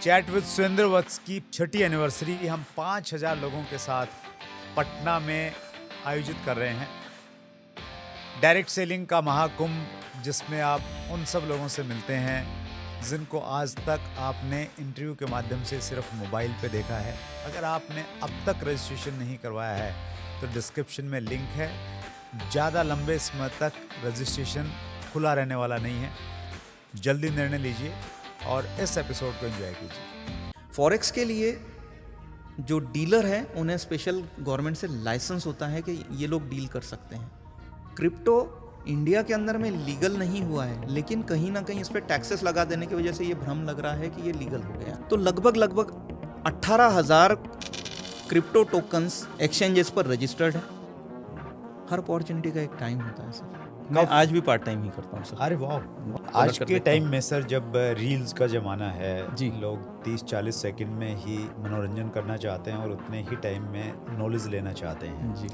Chat with Surendra वत्स की छठी anniversary हम 5,000 लोगों के साथ पटना में आयोजित कर रहे हैं। डायरेक्ट सेलिंग का महाकुंभ, जिसमें आप उन सब लोगों से मिलते हैं जिनको आज तक आपने इंटरव्यू के माध्यम से सिर्फ मोबाइल पे देखा है। अगर आपने अब तक रजिस्ट्रेशन नहीं करवाया है तो डिस्क्रिप्शन में लिंक है। ज़्यादा लंबे समय तक रजिस्ट्रेशन खुला रहने वाला नहीं है। जल्दी निर्णय लीजिए और इस एपिसोड को एंजॉय कीजिए। फॉरेक्स के लिए जो डीलर हैं उन्हें स्पेशल गवर्नमेंट से लाइसेंस होता है कि ये लोग डील कर सकते हैं। क्रिप्टो इंडिया के अंदर में लीगल नहीं हुआ है, लेकिन कहीं ना कहीं इस पर टैक्सेस लगा देने की वजह से ये भ्रम लग रहा है कि ये लीगल हो गया। तो लगभग 18,000 क्रिप्टो टोकन्स एक्सचेंजेस पर रजिस्टर्ड है। हर अपॉर्चुनिटी का एक टाइम होता है सर। मैं आज भी पार्ट टाइम ही करता हूँ सर। अरे वाह, आज के टाइम में सर जब रील्स का ज़माना है जी, लोग 30-40 सेकंड में ही मनोरंजन करना चाहते हैं और उतने ही टाइम में नॉलेज लेना चाहते हैं जी।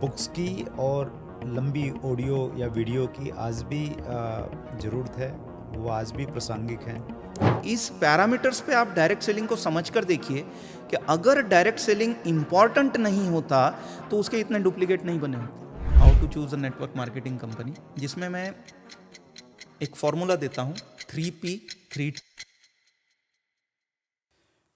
बुक्स की और लंबी ऑडियो या वीडियो की आज भी ज़रूरत है, वो आज भी प्रासंगिक हैं। इस पैरामीटर्स पे आप डायरेक्ट सेलिंग को समझकर देखिए कि अगर डायरेक्ट सेलिंग इम्पॉर्टेंट नहीं होता तो उसके इतने डुप्लीकेट नहीं बने होते। How to choose a network marketing company, जिसमें मैं एक फॉर्मूला देता हूँ 3P3।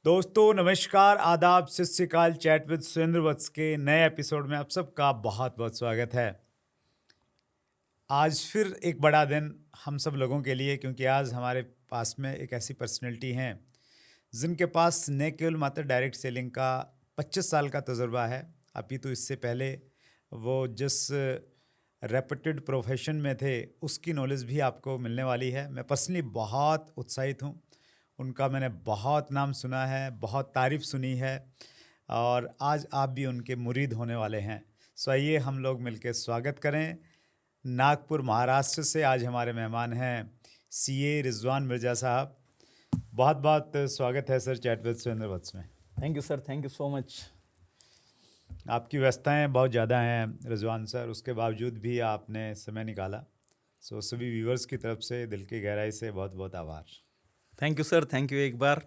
दोस्तों नमस्कार, आदाब, सत श्री अकाल। चैट विद सुरेंद्र वत्स के नए एपिसोड में आप सबका बहुत बहुत स्वागत है। आज फिर एक बड़ा दिन हम सब लोगों के लिए, क्योंकि आज हमारे पास में एक ऐसी पर्सनैलिटी हैं जिनके पास न केवल मात्र डायरेक्ट सेलिंग का 25 साल का तजुर्बा है, अपितु इससे पहले वो जिस रेपुटेड प्रोफेशन में थे उसकी नॉलेज भी आपको मिलने वाली है। मैं पर्सनली बहुत उत्साहित हूँ। उनका मैंने बहुत नाम सुना है, बहुत तारीफ़ सुनी है और आज आप भी उनके मुरीद होने वाले हैं। सो आइए हम लोग मिलकर स्वागत करें। नागपुर महाराष्ट्र से आज हमारे मेहमान हैं CA रिजवान मिर्ज़ा साहब। बहुत बहुत स्वागत है सर चैट विद सुरेंद्र वत्स में। Thank you sir, thank you so much. आपकी व्यस्तताएं बहुत ज़्यादा हैं रिजवान सर, उसके बावजूद भी आपने समय निकाला। सो सभी व्यूवर्स की तरफ से दिल की गहराई से बहुत बहुत आभार। Thank you sir, thank you एक बार।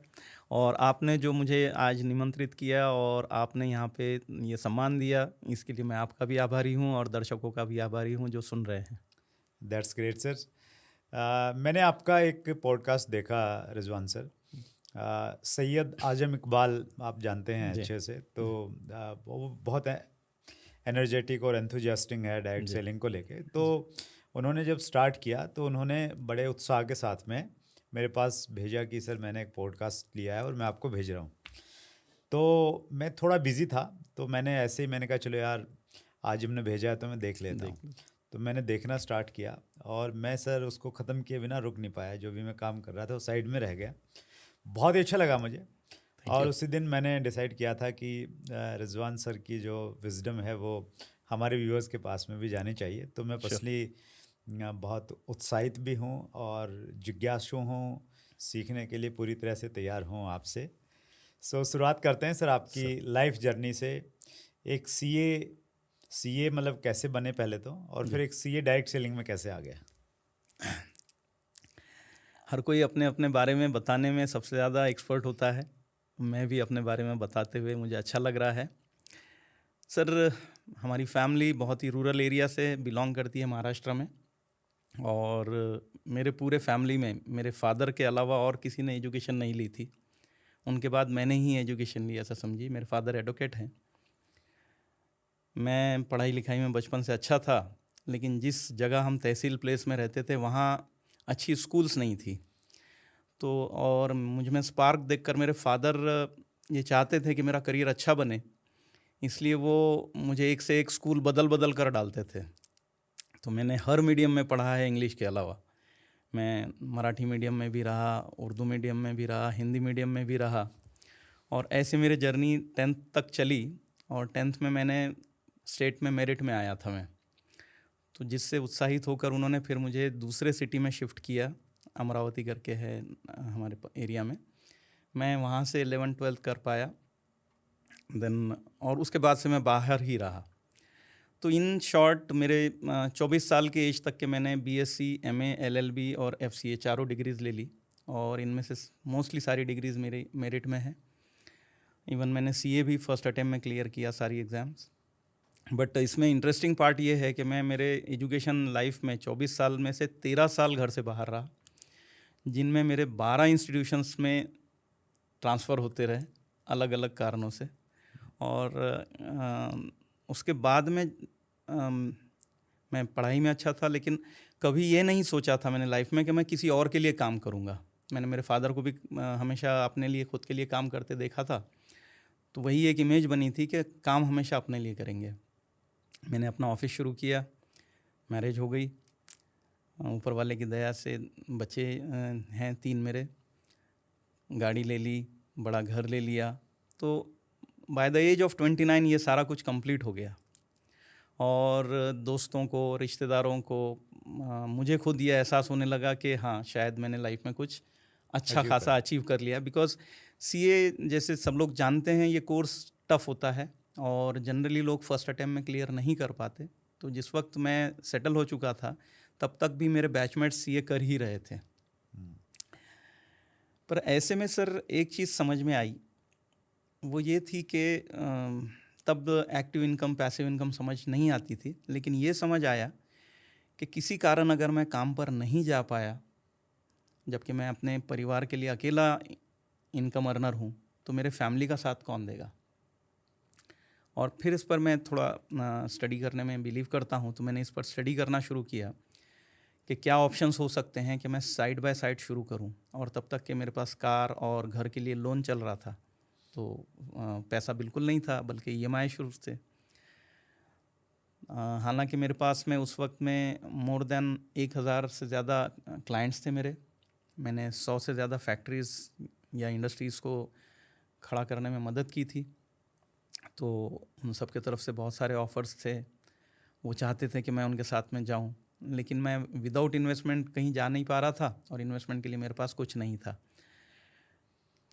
और आपने जो मुझे आज निमंत्रित किया और आपने यहाँ पे ये सम्मान दिया, इसके लिए मैं आपका भी आभारी हूँ और दर्शकों का भी आभारी हूँ जो सुन रहे हैं। That's great sir. मैंने आपका एक पॉडकास्ट देखा रिजवान सर। सैयद आजम इकबाल आप जानते हैं अच्छे से, तो वो बहुत एनर्जेटिक और एंथुजियास्टिक है डायरेक्ट सेलिंग को लेके। तो उन्होंने जब स्टार्ट किया तो उन्होंने बड़े उत्साह के साथ में मेरे पास भेजा कि सर मैंने एक पॉडकास्ट लिया है और मैं आपको भेज रहा हूँ। तो मैं थोड़ा बिजी था, तो मैंने कहा चलो यार आजिम ने भेजा है तो मैं देख लेता हूँ। तो मैंने देखना स्टार्ट किया और मैं सर उसको ख़त्म किए बिना रुक नहीं पाया। जो भी मैं काम कर रहा था वो साइड में रह गया। बहुत ही अच्छा लगा मुझे। और उसी दिन मैंने डिसाइड किया था कि रिजवान सर की जो विजडम है वो हमारे व्यूअर्स के पास में भी जानी चाहिए। तो मैं पर्सनली बहुत उत्साहित भी हूँ और जिज्ञासु हूँ, सीखने के लिए पूरी तरह से तैयार हूँ आपसे। सो शुरुआत करते हैं सर आपकी लाइफ जर्नी से। एक CA मतलब कैसे बने पहले तो, और फिर एक CA डायरेक्ट सेलिंग में कैसे आ गया? हर कोई अपने अपने बारे में बताने में सबसे ज़्यादा एक्सपर्ट होता है। मैं भी अपने बारे में बताते हुए मुझे अच्छा लग रहा है। सर हमारी फैमिली बहुत ही रूरल एरिया से बिलोंग करती है, महाराष्ट्र में। और मेरे पूरे फैमिली में मेरे फादर के अलावा और किसी ने एजुकेशन नहीं ली थी। उनके बाद मैंने ही एजुकेशन ली, ऐसा समझिए। मेरे फादर एडवोकेट हैं। मैं पढ़ाई लिखाई में बचपन से अच्छा था, लेकिन जिस जगह हम तहसील प्लेस में रहते थे वहाँ अच्छी स्कूल्स नहीं थी। तो और मुझ में स्पार्क देखकर मेरे फादर ये चाहते थे कि मेरा करियर अच्छा बने, इसलिए वो मुझे एक से एक स्कूल बदल बदल कर डालते थे। तो मैंने हर मीडियम में पढ़ा है इंग्लिश के अलावा। मैं मराठी मीडियम में भी रहा, उर्दू मीडियम में भी रहा, हिंदी मीडियम में भी रहा। और ऐसे मेरे जर्नी 10th तक चली। और 10th में मैंने स्टेट में मेरिट में आया था मैं। तो जिससे उत्साहित होकर उन्होंने फिर मुझे दूसरे सिटी में शिफ्ट किया, अमरावती करके है हमारे एरिया में। मैं वहाँ से 11th-12th कर पाया देन, और उसके बाद से मैं बाहर ही रहा। तो इन शॉर्ट मेरे 24 साल के एज तक के मैंने BSc, MA, LLB और FCA चारों डिग्रीज़ ले ली। और इनमें से मोस्टली सारी डिग्रीज़ मेरी मेरिट में है। इवन मैंने CA भी फर्स्ट अटेम्प्ट में क्लियर किया सारी एग्ज़ाम्स। बट इसमें इंटरेस्टिंग पार्ट ये है कि मैं मेरे एजुकेशन लाइफ में 24 साल में से 13 साल घर से बाहर रहा, जिनमें मेरे 12 इंस्टीट्यूशंस में ट्रांसफ़र होते रहे अलग अलग कारणों से। और उसके बाद में मैं पढ़ाई में अच्छा था, लेकिन कभी ये नहीं सोचा था मैंने लाइफ में कि मैं किसी और के लिए काम करूँगा। मैंने मेरे फादर को भी हमेशा अपने लिए, खुद के लिए काम करते देखा था, तो वही एक इमेज बनी थी कि काम हमेशा अपने लिए करेंगे। मैंने अपना ऑफिस शुरू किया, मैरिज हो गई, ऊपर वाले की दया से बच्चे हैं 3 मेरे, गाड़ी ले ली, बड़ा घर ले लिया। तो बाय द एज ऑफ 29 ये सारा कुछ कंप्लीट हो गया। और दोस्तों को, रिश्तेदारों को, मुझे खुद ये एहसास होने लगा कि हाँ, शायद मैंने लाइफ में कुछ अच्छा खासा अचीव कर लिया। बिकॉज CA जैसे सब लोग जानते हैं, ये कोर्स टफ़ होता है और जनरली लोग फर्स्ट अटेम्प्ट में क्लियर नहीं कर पाते। तो जिस वक्त मैं सेटल हो चुका था, तब तक भी मेरे बैचमेट्स CA कर ही रहे थे। पर ऐसे में सर एक चीज़ समझ में आई, वो ये थी कि तब एक्टिव इनकम, पैसिव इनकम समझ नहीं आती थी, लेकिन ये समझ आया कि किसी कारण अगर मैं काम पर नहीं जा पाया, जबकि मैं अपने परिवार के लिए अकेला इनकम अर्नर हूँ, तो मेरे फैमिली का साथ कौन देगा। और फिर इस पर मैं थोड़ा स्टडी करने में बिलीव करता हूँ, तो मैंने इस पर स्टडी करना शुरू किया कि क्या ऑप्शंस हो सकते हैं कि मैं साइड बाय साइड शुरू करूं। और तब तक कि मेरे पास कार और घर के लिए लोन चल रहा था, तो पैसा बिल्कुल नहीं था, बल्कि EMI शुरू थे। हालांकि मेरे पास में उस वक्त में मोर देन 1000 से ज़्यादा क्लाइंट्स थे मेरे। मैंने 100 से ज़्यादा फैक्ट्रीज़ या इंडस्ट्रीज़ को खड़ा करने में मदद की थी। तो उन सब के तरफ से बहुत सारे ऑफ़र्स थे, वो चाहते थे कि मैं उनके साथ में जाऊं, लेकिन मैं विदाउट इन्वेस्टमेंट कहीं जा नहीं पा रहा था और इन्वेस्टमेंट के लिए मेरे पास कुछ नहीं था।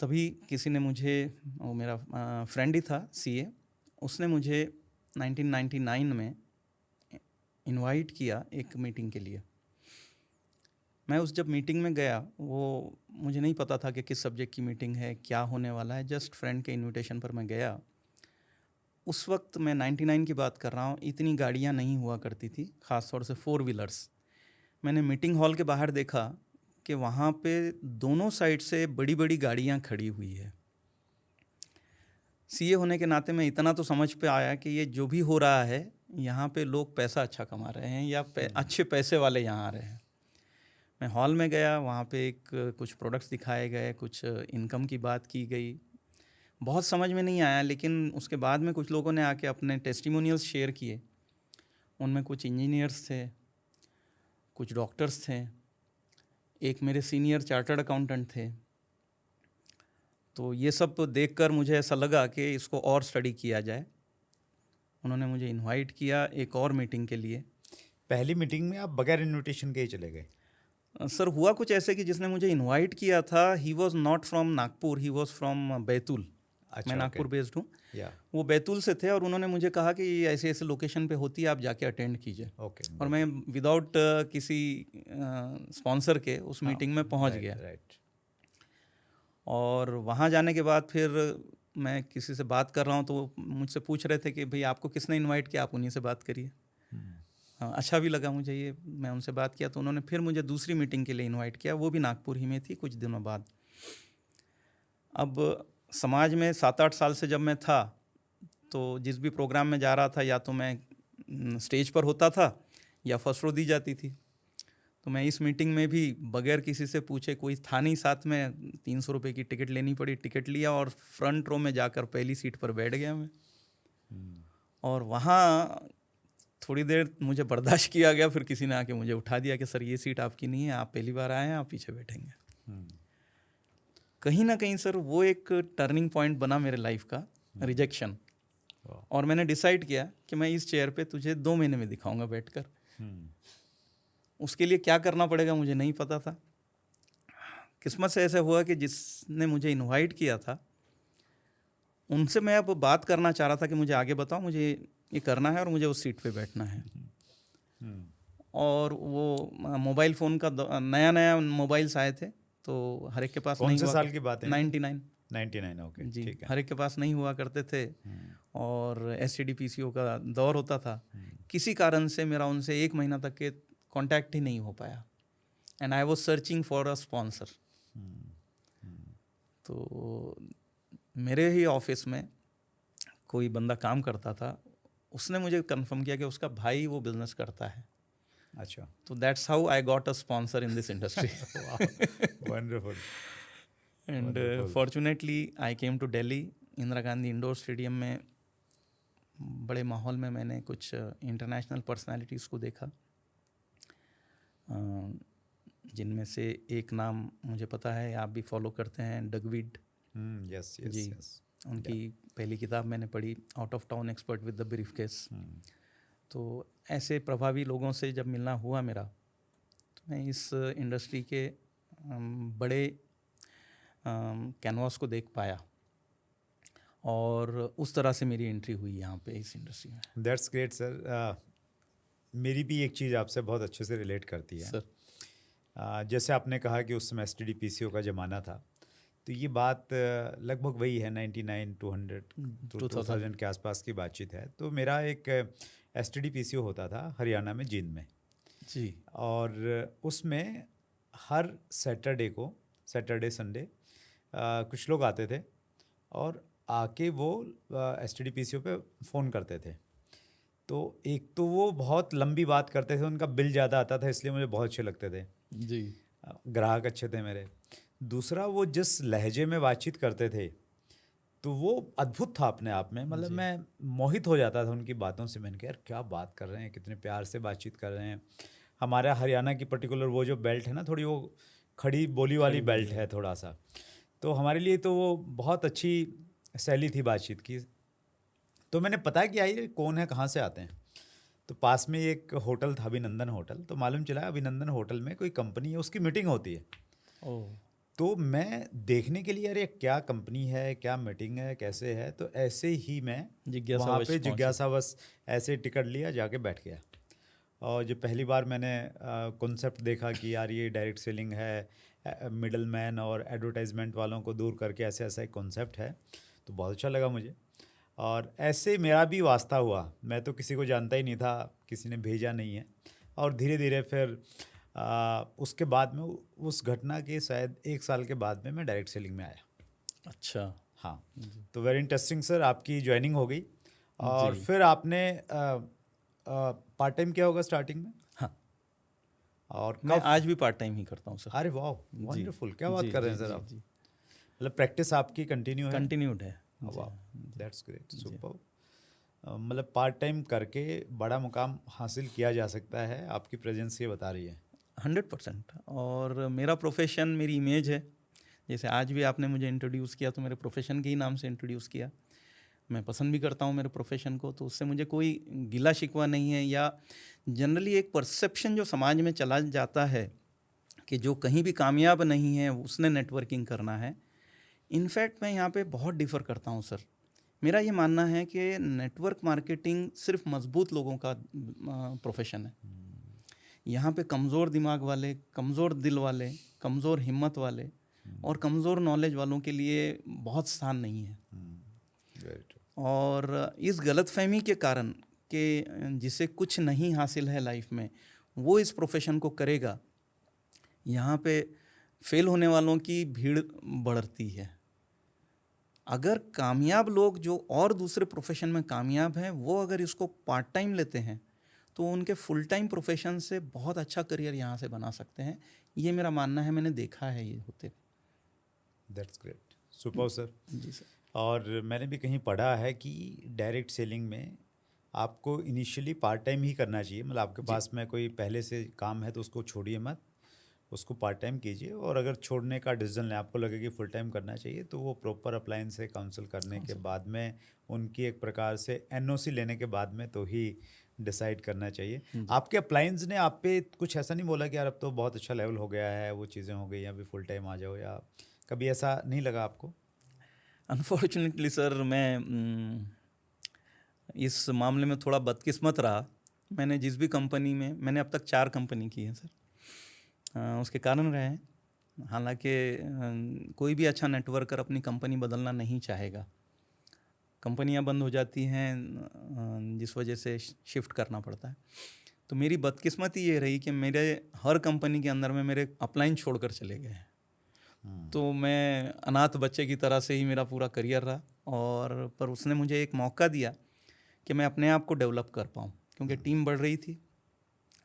तभी किसी ने मुझे, वो मेरा फ्रेंड ही था CA, उसने मुझे 1999 में इनवाइट किया एक मीटिंग के लिए। मैं उस जब मीटिंग में गया, वो मुझे नहीं पता था कि किस सब्जेक्ट की मीटिंग है, क्या होने वाला है, जस्ट फ्रेंड के इनविटेशन पर मैं गया। उस वक्त मैं 99 की बात कर रहा हूँ, इतनी गाड़ियाँ नहीं हुआ करती थी, ख़ास तौर से 4 व्हीलर्स। मैंने मीटिंग हॉल के बाहर देखा कि वहाँ पे दोनों साइड से बड़ी बड़ी गाड़ियाँ खड़ी हुई है। CA होने के नाते मैं इतना तो समझ पे आया कि ये जो भी हो रहा है, यहाँ पे लोग पैसा अच्छा कमा रहे हैं या अच्छे पैसे वाले यहाँ आ रहे हैं। मैं हॉल में गया, वहाँ पे कुछ प्रोडक्ट्स दिखाए गए, कुछ इनकम की बात की गई, बहुत समझ में नहीं आया। लेकिन उसके बाद में कुछ लोगों ने आके अपने टेस्टिमोनियल्स शेयर किए। उनमें कुछ इंजीनियर्स थे, कुछ डॉक्टर्स थे, एक मेरे सीनियर चार्टर्ड अकाउंटेंट थे। तो ये सब देखकर मुझे ऐसा लगा कि इसको और स्टडी किया जाए। उन्होंने मुझे इनवाइट किया एक और मीटिंग के लिए। पहली मीटिंग में आप बगैर इनविटेशन के ही चले गए? सर हुआ कुछ ऐसे कि जिसने मुझे इनवाइट किया था, he was not from Nagpur, he was from Betul. मैं नागपुर बेस्ड हूँ, वो बैतूल से थे, और उन्होंने मुझे कहा कि ऐसे ऐसे लोकेशन पे होती है, आप जाके अटेंड कीजिए। और मैं विदाउट किसी स्पॉन्सर के उस मीटिंग में पहुँच गया। और वहाँ जाने के बाद फिर मैं किसी से बात कर रहा हूँ, तो मुझसे पूछ रहे थे कि भाई आपको किसने इनवाइट किया, आप उन्हीं से बात करिए। अच्छा भी लगा मुझे ये, मैं उनसे बात किया, तो उन्होंने फिर मुझे दूसरी मीटिंग के लिए इनवाइट किया, वो भी नागपुर ही में थी कुछ दिनों बाद। अब समाज में 7-8 साल से जब मैं था, तो जिस भी प्रोग्राम में जा रहा था, या तो मैं स्टेज पर होता था या फर्स्ट रो दी जाती थी। तो मैं इस मीटिंग में भी बगैर किसी से पूछे, कोई था नहीं साथ में, 300 रुपये की टिकट लेनी पड़ी, टिकट लिया और फ्रंट रो में जाकर पहली सीट पर बैठ गया मैं। और वहाँ थोड़ी देर मुझे बर्दाश्त किया गया, फिर किसी ने आके मुझे उठा दिया कि सर ये सीट आपकी नहीं है, आप पहली बार आए हैं, आप पीछे बैठेंगे। कहीं ना कहीं सर वो एक टर्निंग पॉइंट बना मेरे लाइफ का, रिजेक्शन। और मैंने डिसाइड किया कि मैं इस चेयर पे तुझे 2 महीने में दिखाऊंगा बैठकर। उसके लिए क्या करना पड़ेगा मुझे नहीं पता था। किस्मत से ऐसा हुआ कि जिसने मुझे इनवाइट किया था, उनसे मैं अब बात करना चाह रहा था कि मुझे आगे बताओ, मुझे ये करना है और मुझे उस सीट पे बैठना है। और वो मोबाइल फ़ोन का नया नया मोबाइल्स आए थे, तो हर एक के पास कौन नहीं से हुआ। साल की बात है? 99। 99, ओके, जी, ठीक है। हर एक के पास नहीं हुआ करते थे और STD PCO का दौर होता था। किसी कारण से मेरा उनसे 1 महीना तक के कांटेक्ट ही नहीं हो पाया and I was searching for a sponsor. तो मेरे ही ऑफिस में कोई बंदा काम करता था, उसने मुझे कंफर्म किया कि उसका भाई वो बिजनेस करता है। अच्छा, तो that's how I got a sponsor in this industry. Wonderful. And Wonderful. Fortunately I came to Delhi. Indira Gandhi indoor stadium में बड़े माहौल में मैंने कुछ इंटरनेशनल पर्सनालिटीज़ को देखा, जिनमें से एक नाम मुझे पता है, आप भी फॉलो करते हैं, डगविड यस जी। Yes yes. उनकी पहली किताब मैंने पढ़ी, out of town expert with the briefcase. तो ऐसे प्रभावी लोगों से जब मिलना हुआ मेरा, तो मैं इस इंडस्ट्री के बड़े कैनवास को देख पाया और उस तरह से मेरी एंट्री हुई यहाँ पे इस इंडस्ट्री में। That's great sir. मेरी भी एक चीज़ आपसे बहुत अच्छे से रिलेट करती है सर। जैसे आपने कहा कि उस समय STD PCO का ज़माना था, तो ये बात लगभग वही है 99 2000 के आसपास की बातचीत है। तो मेरा एक STD PCO होता था हरियाणा में, जींद में जी। और उसमें हर सैटरडे संडे कुछ लोग आते थे और आके वो STD PCO पे फ़ोन करते थे। तो एक तो वो बहुत लंबी बात करते थे, उनका बिल ज़्यादा आता था, इसलिए मुझे बहुत अच्छे लगते थे जी। ग्राहक अच्छे थे मेरे। दूसरा, वो जिस लहजे में बातचीत करते थे तो वो अद्भुत था अपने आप में, मतलब मैं मोहित हो जाता था उनकी बातों से। मैंने कहा यार क्या बात कर रहे हैं, कितने प्यार से बातचीत कर रहे हैं। हमारा हरियाणा की पर्टिकुलर वो जो बेल्ट है ना, थोड़ी वो खड़ी बोली वाली बेल्ट है थोड़ा सा, तो हमारे लिए तो वो बहुत अच्छी शैली थी बातचीत की। तो मैंने पता किया ये कौन है, कहाँ से आते हैं। तो पास में एक होटल था, अभिनंदन होटल। तो मालूम चला अभिनंदन होटल में कोई कंपनी है, उसकी मीटिंग होती है। ओह। तो मैं देखने के लिए, अरे क्या कंपनी है, क्या मीटिंग है, कैसे है, तो ऐसे ही मैं वहाँ पे जिज्ञासावश ऐसे टिकट लिया, जाके बैठ गया। और जब पहली बार मैंने कॉन्सेप्ट देखा कि यार ये डायरेक्ट सेलिंग है, मिडल मैन और एडवर्टाइजमेंट वालों को दूर करके ऐसे ऐसा एक कॉन्सेप्ट है, तो बहुत अच्छा लगा मुझे। और ऐसे मेरा भी वास्ता हुआ। मैं तो किसी को जानता ही नहीं था, किसी ने भेजा नहीं है। और धीरे धीरे फिर उसके बाद में, उस घटना के शायद 1 साल के बाद में मैं डायरेक्ट सेलिंग में आया। अच्छा। हाँ, तो वेरी इंटरेस्टिंग सर, आपकी ज्वाइनिंग हो गई और फिर आपने पार्ट टाइम किया होगा स्टार्टिंग में? हाँ, और मैं आज भी पार्ट टाइम ही करता हूँ सर। अरे वाह, वंडरफुल, क्या बात जी, कर रहे हैं जी, सर जी, आप? जी। मतलब प्रैक्टिस आपकी कंटिन्यू है? कंटिन्यूड है। वाह, दैट्स ग्रेट, सुपर। मतलब पार्ट टाइम करके बड़ा मुकाम हासिल किया जा सकता है, आपकी प्रेजेंस ये बता रही है। 100%। और मेरा प्रोफेशन मेरी इमेज है। जैसे आज भी आपने मुझे इंट्रोड्यूस किया तो मेरे प्रोफेशन के ही नाम से इंट्रोड्यूस किया। मैं पसंद भी करता हूँ मेरे प्रोफेशन को, तो उससे मुझे कोई गिला शिकवा नहीं है। या जनरली एक परसेप्शन जो समाज में चला जाता है कि जो कहीं भी कामयाब नहीं है उसने नेटवर्किंग करना है। इनफैक्ट मैं यहाँ पे बहुत डिफ़र करता हूँ सर। मेरा ये मानना है कि नेटवर्क मार्केटिंग सिर्फ मजबूत लोगों का प्रोफेशन है। यहाँ पे कमज़ोर दिमाग वाले, कमज़ोर दिल वाले, कमज़ोर हिम्मत वाले और कमज़ोर नॉलेज वालों के लिए बहुत स्थान नहीं है। और इस गलतफहमी के कारण कि जिसे कुछ नहीं हासिल है लाइफ में वो इस प्रोफेशन को करेगा, यहाँ पे फेल होने वालों की भीड़ बढ़ती है। अगर कामयाब लोग जो और दूसरे प्रोफेशन में कामयाब हैं वो अगर इसको पार्ट टाइम लेते हैं तो उनके फुल टाइम प्रोफेशन से बहुत अच्छा करियर यहाँ से बना सकते हैं। ये मेरा मानना है, मैंने देखा है ये होते। That's great, super sir. जी सर। और मैंने भी कहीं पढ़ा है कि डायरेक्ट सेलिंग में आपको इनिशियली पार्ट टाइम ही करना चाहिए। मतलब आपके पास में कोई पहले से काम है तो उसको छोड़िए मत, उसको पार्ट टाइम कीजिए। और अगर छोड़ने का डिसीजन लें, आपको लगे कि फुल टाइम करना चाहिए, तो वो प्रॉपर अप्लायंस से काउंसिल करने के बाद में, उनकी एक प्रकार से NOC लेने के बाद में तो ही डिसाइड करना चाहिए। आपके अप्लायंस ने आप पे कुछ ऐसा नहीं बोला कि यार अब तो बहुत अच्छा लेवल हो गया है, वो चीज़ें हो गई, या अभी फुल टाइम आ जाओ, या कभी ऐसा नहीं लगा आपको? अनफॉर्चुनेटली सर मैं इस मामले में थोड़ा बदकिस्मत रहा। मैंने जिस भी कंपनी में, मैंने अब तक 4 कंपनी की है सर। उसके कारण रहे हैं हालांकि कोई भी अच्छा नेटवर्कर अपनी कंपनी बदलना नहीं चाहेगा। कंपनियां बंद हो जाती हैं, जिस वजह से शिफ्ट करना पड़ता है। तो मेरी बदकिस्मती ये रही कि मेरे हर कंपनी के अंदर में मेरे अपलाइन छोड़कर चले गए हैं। तो मैं अनाथ बच्चे की तरह से ही मेरा पूरा करियर रहा, और पर उसने मुझे एक मौका दिया कि मैं अपने आप को डेवलप कर पाऊँ, क्योंकि टीम बढ़ रही थी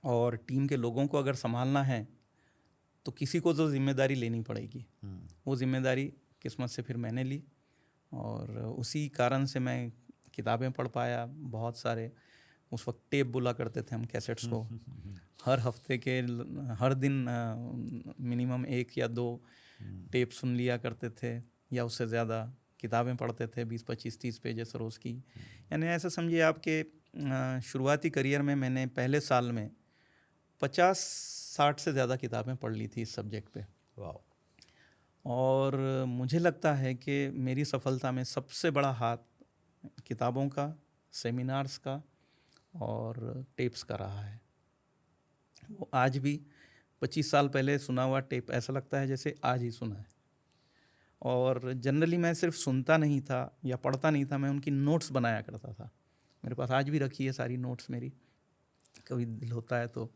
और टीम के लोगों को अगर संभालना है तो किसी को तो जिम्मेदारी लेनी पड़ेगी। वो जिम्मेदारी किस्मत से फिर मैंने ली, और उसी कारण से मैं किताबें पढ़ पाया बहुत सारे। उस वक्त टेप बोला करते थे हम कैसेट्स को, हर हफ्ते के हर दिन मिनिमम 1 या 2 टेप सुन लिया करते थे, या उससे ज़्यादा किताबें पढ़ते थे 20, 25, 30 पेजेस रोज़ की। यानी ऐसा समझिए आपके शुरुआती करियर में मैंने पहले साल में 50-60 से ज़्यादा किताबें पढ़ ली थी इस सब्जेक्ट पे। वाह। और मुझे लगता है कि मेरी सफलता में सबसे बड़ा हाथ किताबों का, सेमिनार्स का और टेप्स का रहा है। वो आज भी 25 साल पहले सुना हुआ टेप ऐसा लगता है जैसे आज ही सुना है। और जनरली मैं सिर्फ सुनता नहीं था या पढ़ता नहीं था, मैं उनकी नोट्स बनाया करता था। मेरे पास आज भी रखी है सारी नोट्स मेरी, कभी दिल होता है तो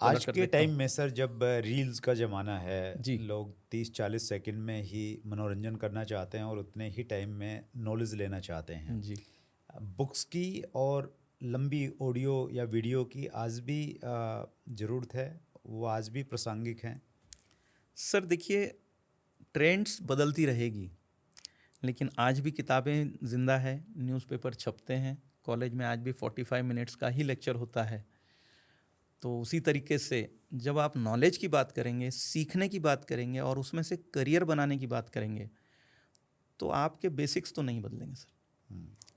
आज के टाइम में सर, जब रील्स का ज़माना है, जी। लोग 30-40 सेकंड में ही मनोरंजन करना चाहते हैं और उतने ही टाइम में नॉलेज लेना चाहते हैं। जी। बुक्स की और लंबी ऑडियो या वीडियो की आज भी ज़रूरत है, वो आज भी प्रासंगिक हैं? सर देखिए, ट्रेंड्स बदलती रहेगी, लेकिन आज भी किताबें ज़िंदा है, न्यूज़पेपर छपते हैं, कॉलेज में आज भी 45 मिनट्स का ही लेक्चर होता है। तो उसी तरीके से जब आप नॉलेज की बात करेंगे, सीखने की बात करेंगे और उसमें से करियर बनाने की बात करेंगे, तो आपके बेसिक्स तो नहीं बदलेंगे सर।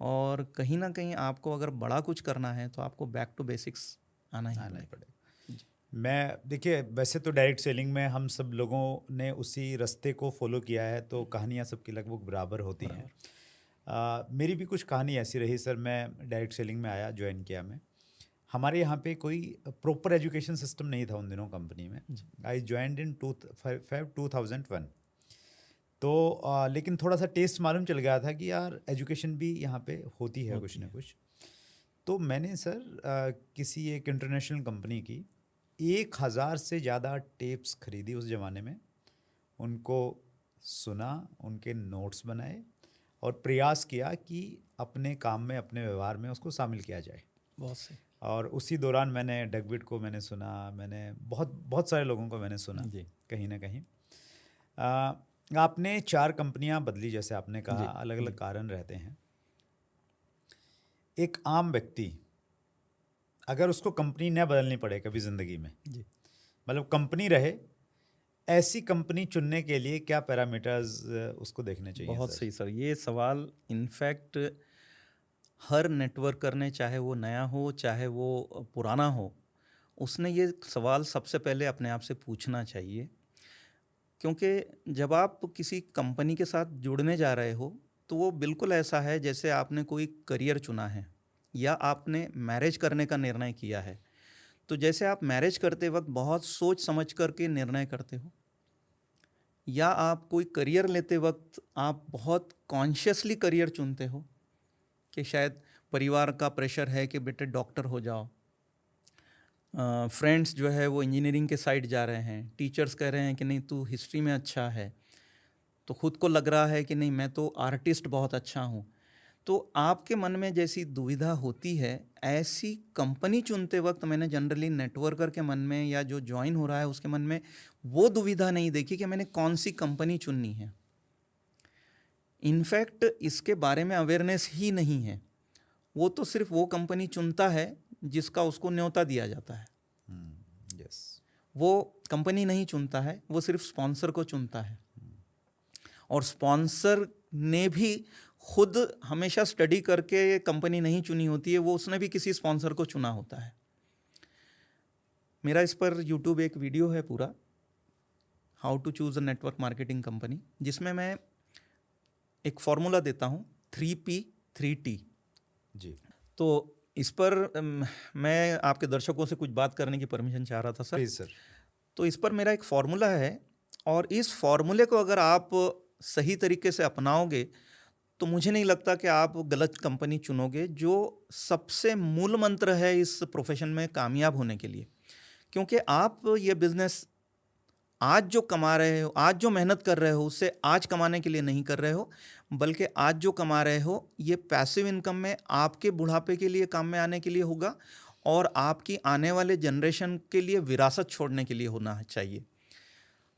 और कहीं ना कहीं आपको अगर बड़ा कुछ करना है तो आपको बैक टू बेसिक्स आना ही पड़ेगा। मैं देखिए, वैसे तो डायरेक्ट सेलिंग में हम सब लोगों ने उसी रास्ते को फॉलो किया है, तो कहानियाँ सबकी लगभग बराबर होती हैं। मेरी भी कुछ कहानी ऐसी रही सर। मैं डायरेक्ट सेलिंग में आया, ज्वाइन किया मैं। हमारे यहाँ पे कोई प्रॉपर एजुकेशन सिस्टम नहीं था उन दिनों कंपनी में। आई ज्वाइंड इन 2001। तो लेकिन थोड़ा सा टेस्ट मालूम चल गया था कि यार एजुकेशन भी यहाँ पे होती है कुछ ना कुछ। तो मैंने सर किसी एक इंटरनेशनल कंपनी की 1000 से ज़्यादा टेप्स खरीदी उस ज़माने में, उनको सुना, उनके नोट्स बनाए और प्रयास किया कि अपने काम में, अपने व्यवहार में उसको शामिल किया जाए। बहुत सही। और उसी दौरान मैंने डगविट को मैंने सुना, मैंने बहुत सारे लोगों को मैंने सुना जी। कहीं ना कहीं। आपने 4 कंपनियां बदली, जैसे आपने कहा, अलग अलग कारण रहते हैं। एक आम व्यक्ति अगर उसको कंपनी न बदलनी पड़े कभी ज़िंदगी में, मतलब कंपनी रहे, ऐसी कंपनी चुनने के लिए क्या पैरामीटर्स उसको देखने चाहिए? बहुत सही सर, ये सवाल इनफैक्ट हर नेटवर्कर ने, चाहे वो नया हो चाहे वो पुराना हो, उसने ये सवाल सबसे पहले अपने आप से पूछना चाहिए। क्योंकि जब आप किसी कंपनी के साथ जुड़ने जा रहे हो तो वो बिल्कुल ऐसा है जैसे आपने कोई करियर चुना है या आपने मैरिज करने का निर्णय किया है। तो जैसे आप मैरिज करते वक्त बहुत सोच समझ करके निर्णय करते हो, या आप कोई करियर लेते वक्त आप बहुत कॉन्शियसली करियर चुनते हो कि शायद परिवार का प्रेशर है कि बेटे डॉक्टर हो जाओ, फ्रेंड्स जो है वो इंजीनियरिंग के साइड जा रहे हैं, टीचर्स कह रहे हैं कि नहीं तू हिस्ट्री में अच्छा है, तो खुद को लग रहा है कि नहीं मैं तो आर्टिस्ट बहुत अच्छा हूँ। तो आपके मन में जैसी दुविधा होती है, ऐसी कंपनी चुनते वक्त मैंने जनरली नेटवर्कर के मन में या जो ज्वाइन हो रहा है उसके मन में वो दुविधा नहीं देखी कि मैंने कौन सी कंपनी चुननी है। इनफैक्ट इसके बारे में अवेयरनेस ही नहीं है। वो तो सिर्फ वो कंपनी चुनता है जिसका उसको न्योता दिया जाता है। वो कंपनी नहीं चुनता है, वो सिर्फ स्पॉन्सर को चुनता है। और स्पॉन्सर ने भी खुद हमेशा स्टडी करके कंपनी नहीं चुनी होती है, वो उसने भी किसी स्पॉन्सर को चुना होता है। मेरा इस पर यूट्यूब एक वीडियो है पूरा, how to choose a network marketing company, जिसमें मैं एक फॉर्मूला देता हूँ 3P 3T जी। तो इस पर मैं आपके दर्शकों से कुछ बात करने की परमिशन चाह रहा था सर। Please sir. तो इस पर मेरा एक फॉर्मूला है और इस फॉर्मूले को अगर आप सही तरीके से अपनाओगे तो मुझे नहीं लगता कि आप गलत कंपनी चुनोगे, जो सबसे मूल मंत्र है इस प्रोफेशन में कामयाब होने के लिए। क्योंकि आप ये बिजनेस आज जो कमा रहे हो, आज जो मेहनत कर रहे हो, उससे आज कमाने के लिए नहीं कर रहे हो, बल्कि आज जो कमा रहे हो ये पैसिव इनकम में आपके बुढ़ापे के लिए काम में आने के लिए होगा और आपकी आने वाले जनरेशन के लिए विरासत छोड़ने के लिए होना चाहिए।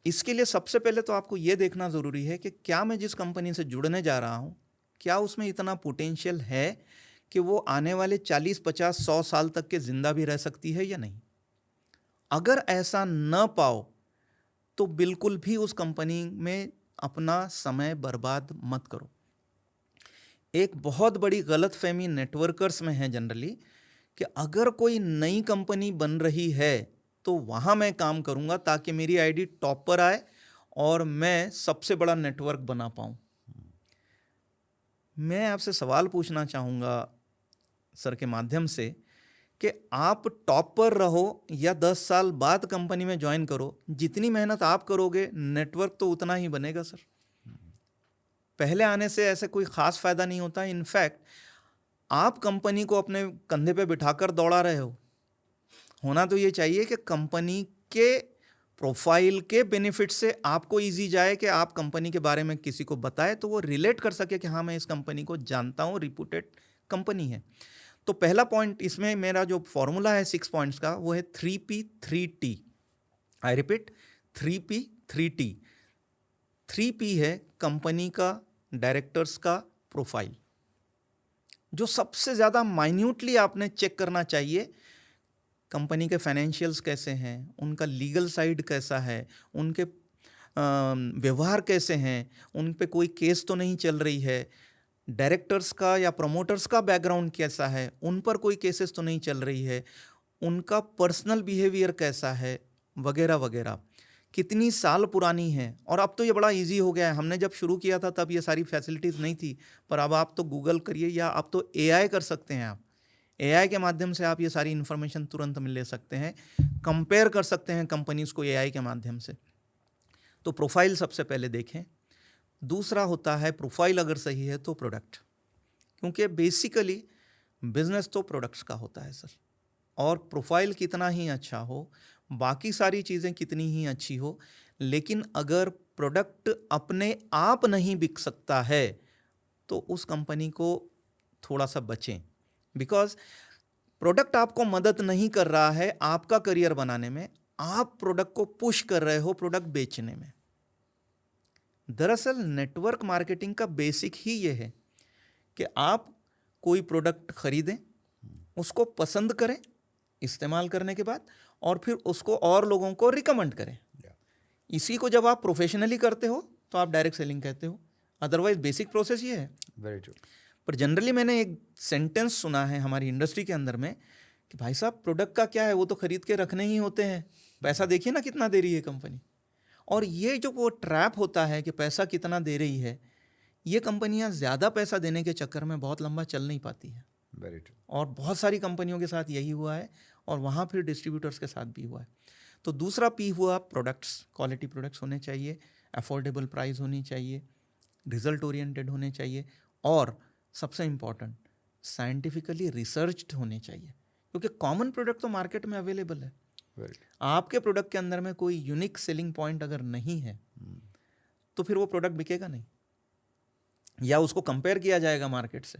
इसके लिए सबसे पहले तो आपको ये देखना ज़रूरी है कि क्या मैं जिस कंपनी से जुड़ने जा रहा हूँ, क्या उसमें इतना पोटेंशियल है कि वो आने वाले 40, 50, 100 साल तक के ज़िंदा भी रह सकती है या नहीं। अगर ऐसा न पाओ तो बिल्कुल भी उस कंपनी में अपना समय बर्बाद मत करो। एक बहुत बड़ी गलतफहमी नेटवर्कर्स में है जनरली कि अगर कोई नई कंपनी बन रही है तो वहाँ मैं काम करूँगा ताकि मेरी आईडी टॉप पर आए और मैं सबसे बड़ा नेटवर्क बना पाऊँ। मैं आपसे सवाल पूछना चाहूँगा सर के माध्यम से कि आप टॉप पर रहो या 10 साल बाद कंपनी में ज्वाइन करो, जितनी मेहनत आप करोगे नेटवर्क तो उतना ही बनेगा सर। पहले आने से ऐसे कोई ख़ास फ़ायदा नहीं होता। इनफैक्ट आप कंपनी को अपने कंधे पे बिठाकर दौड़ा रहे हो। होना तो ये चाहिए कि कंपनी के प्रोफाइल के बेनिफिट से आपको इजी जाए कि आप कंपनी के बारे में किसी को बताएं तो वो रिलेट कर सके कि हाँ मैं इस कंपनी को जानता हूँ, रिप्यूटेड कंपनी है। तो पहला पॉइंट इसमें मेरा जो फॉर्मूला है 6 पॉइंट्स का वो है 3P 3T। I repeat 3P 3T। 3P है कंपनी का, डायरेक्टर्स का प्रोफाइल, जो सबसे ज़्यादा माइन्यूटली आपने चेक करना चाहिए। कंपनी के फाइनेंशियल्स कैसे हैं, उनका लीगल साइड कैसा है, उनके व्यवहार कैसे हैं, उन पे कोई केस तो नहीं चल रही है, डायरेक्टर्स का या प्रमोटर्स का बैकग्राउंड कैसा है, उन पर कोई केसेस तो नहीं चल रही है, उनका पर्सनल बिहेवियर कैसा है, वगैरह वगैरह, कितनी साल पुरानी है। और अब तो ये बड़ा इजी हो गया है। हमने जब शुरू किया था तब ये सारी फैसिलिटीज़ नहीं थी, पर अब आप तो गूगल करिए या आप तो एआई कर सकते हैं। आप एआई के माध्यम से आप ये सारी इन्फॉर्मेशन तुरंत ले सकते हैं, कंपेयर कर सकते हैं कंपनीज़ को एआई के माध्यम से। तो प्रोफाइल सबसे पहले देखें। दूसरा होता है प्रोफाइल अगर सही है तो प्रोडक्ट, क्योंकि बेसिकली बिजनेस तो प्रोडक्ट्स का होता है सर। और प्रोफाइल कितना ही अच्छा हो, बाकी सारी चीज़ें कितनी ही अच्छी हो, लेकिन अगर प्रोडक्ट अपने आप नहीं बिक सकता है तो उस कंपनी को थोड़ा सा बचें। बिकॉज प्रोडक्ट आपको मदद नहीं कर रहा है आपका करियर बनाने में, आप प्रोडक्ट को पुश कर रहे हो प्रोडक्ट बेचने में। दरअसल नेटवर्क मार्केटिंग का बेसिक ही ये है कि आप कोई प्रोडक्ट खरीदें, उसको पसंद करें इस्तेमाल करने के बाद, और फिर उसको और लोगों को रिकमेंड करें। इसी को जब आप प्रोफेशनली करते हो तो आप डायरेक्ट सेलिंग कहते हो। अदरवाइज बेसिक प्रोसेस ये है। Very true. पर जनरली मैंने एक सेंटेंस सुना है हमारी इंडस्ट्री के अंदर में कि भाई साहब प्रोडक्ट का क्या है, वो तो खरीद के रखने ही होते हैं, पैसा देखिए ना कितना दे रही है कंपनी। और ये जो वो ट्रैप होता है कि पैसा कितना दे रही है, ये कंपनियां ज़्यादा पैसा देने के चक्कर में बहुत लंबा चल नहीं पाती है। Very true. और बहुत सारी कंपनियों के साथ यही हुआ है, और वहाँ फिर डिस्ट्रीब्यूटर्स के साथ भी हुआ है। तो दूसरा पी हुआ प्रोडक्ट्स। क्वालिटी प्रोडक्ट्स होने चाहिए, अफोर्डेबल प्राइस होनी चाहिए, रिजल्ट ओरिएंटेड होने चाहिए, और सबसे इम्पॉर्टेंट साइंटिफिकली रिसर्च्ड होने चाहिए। क्योंकि कॉमन प्रोडक्ट तो मार्केट में अवेलेबल है। आपके प्रोडक्ट के अंदर में कोई यूनिक सेलिंग पॉइंट अगर नहीं है तो फिर वो प्रोडक्ट बिकेगा नहीं, या उसको कंपेयर किया जाएगा मार्केट से।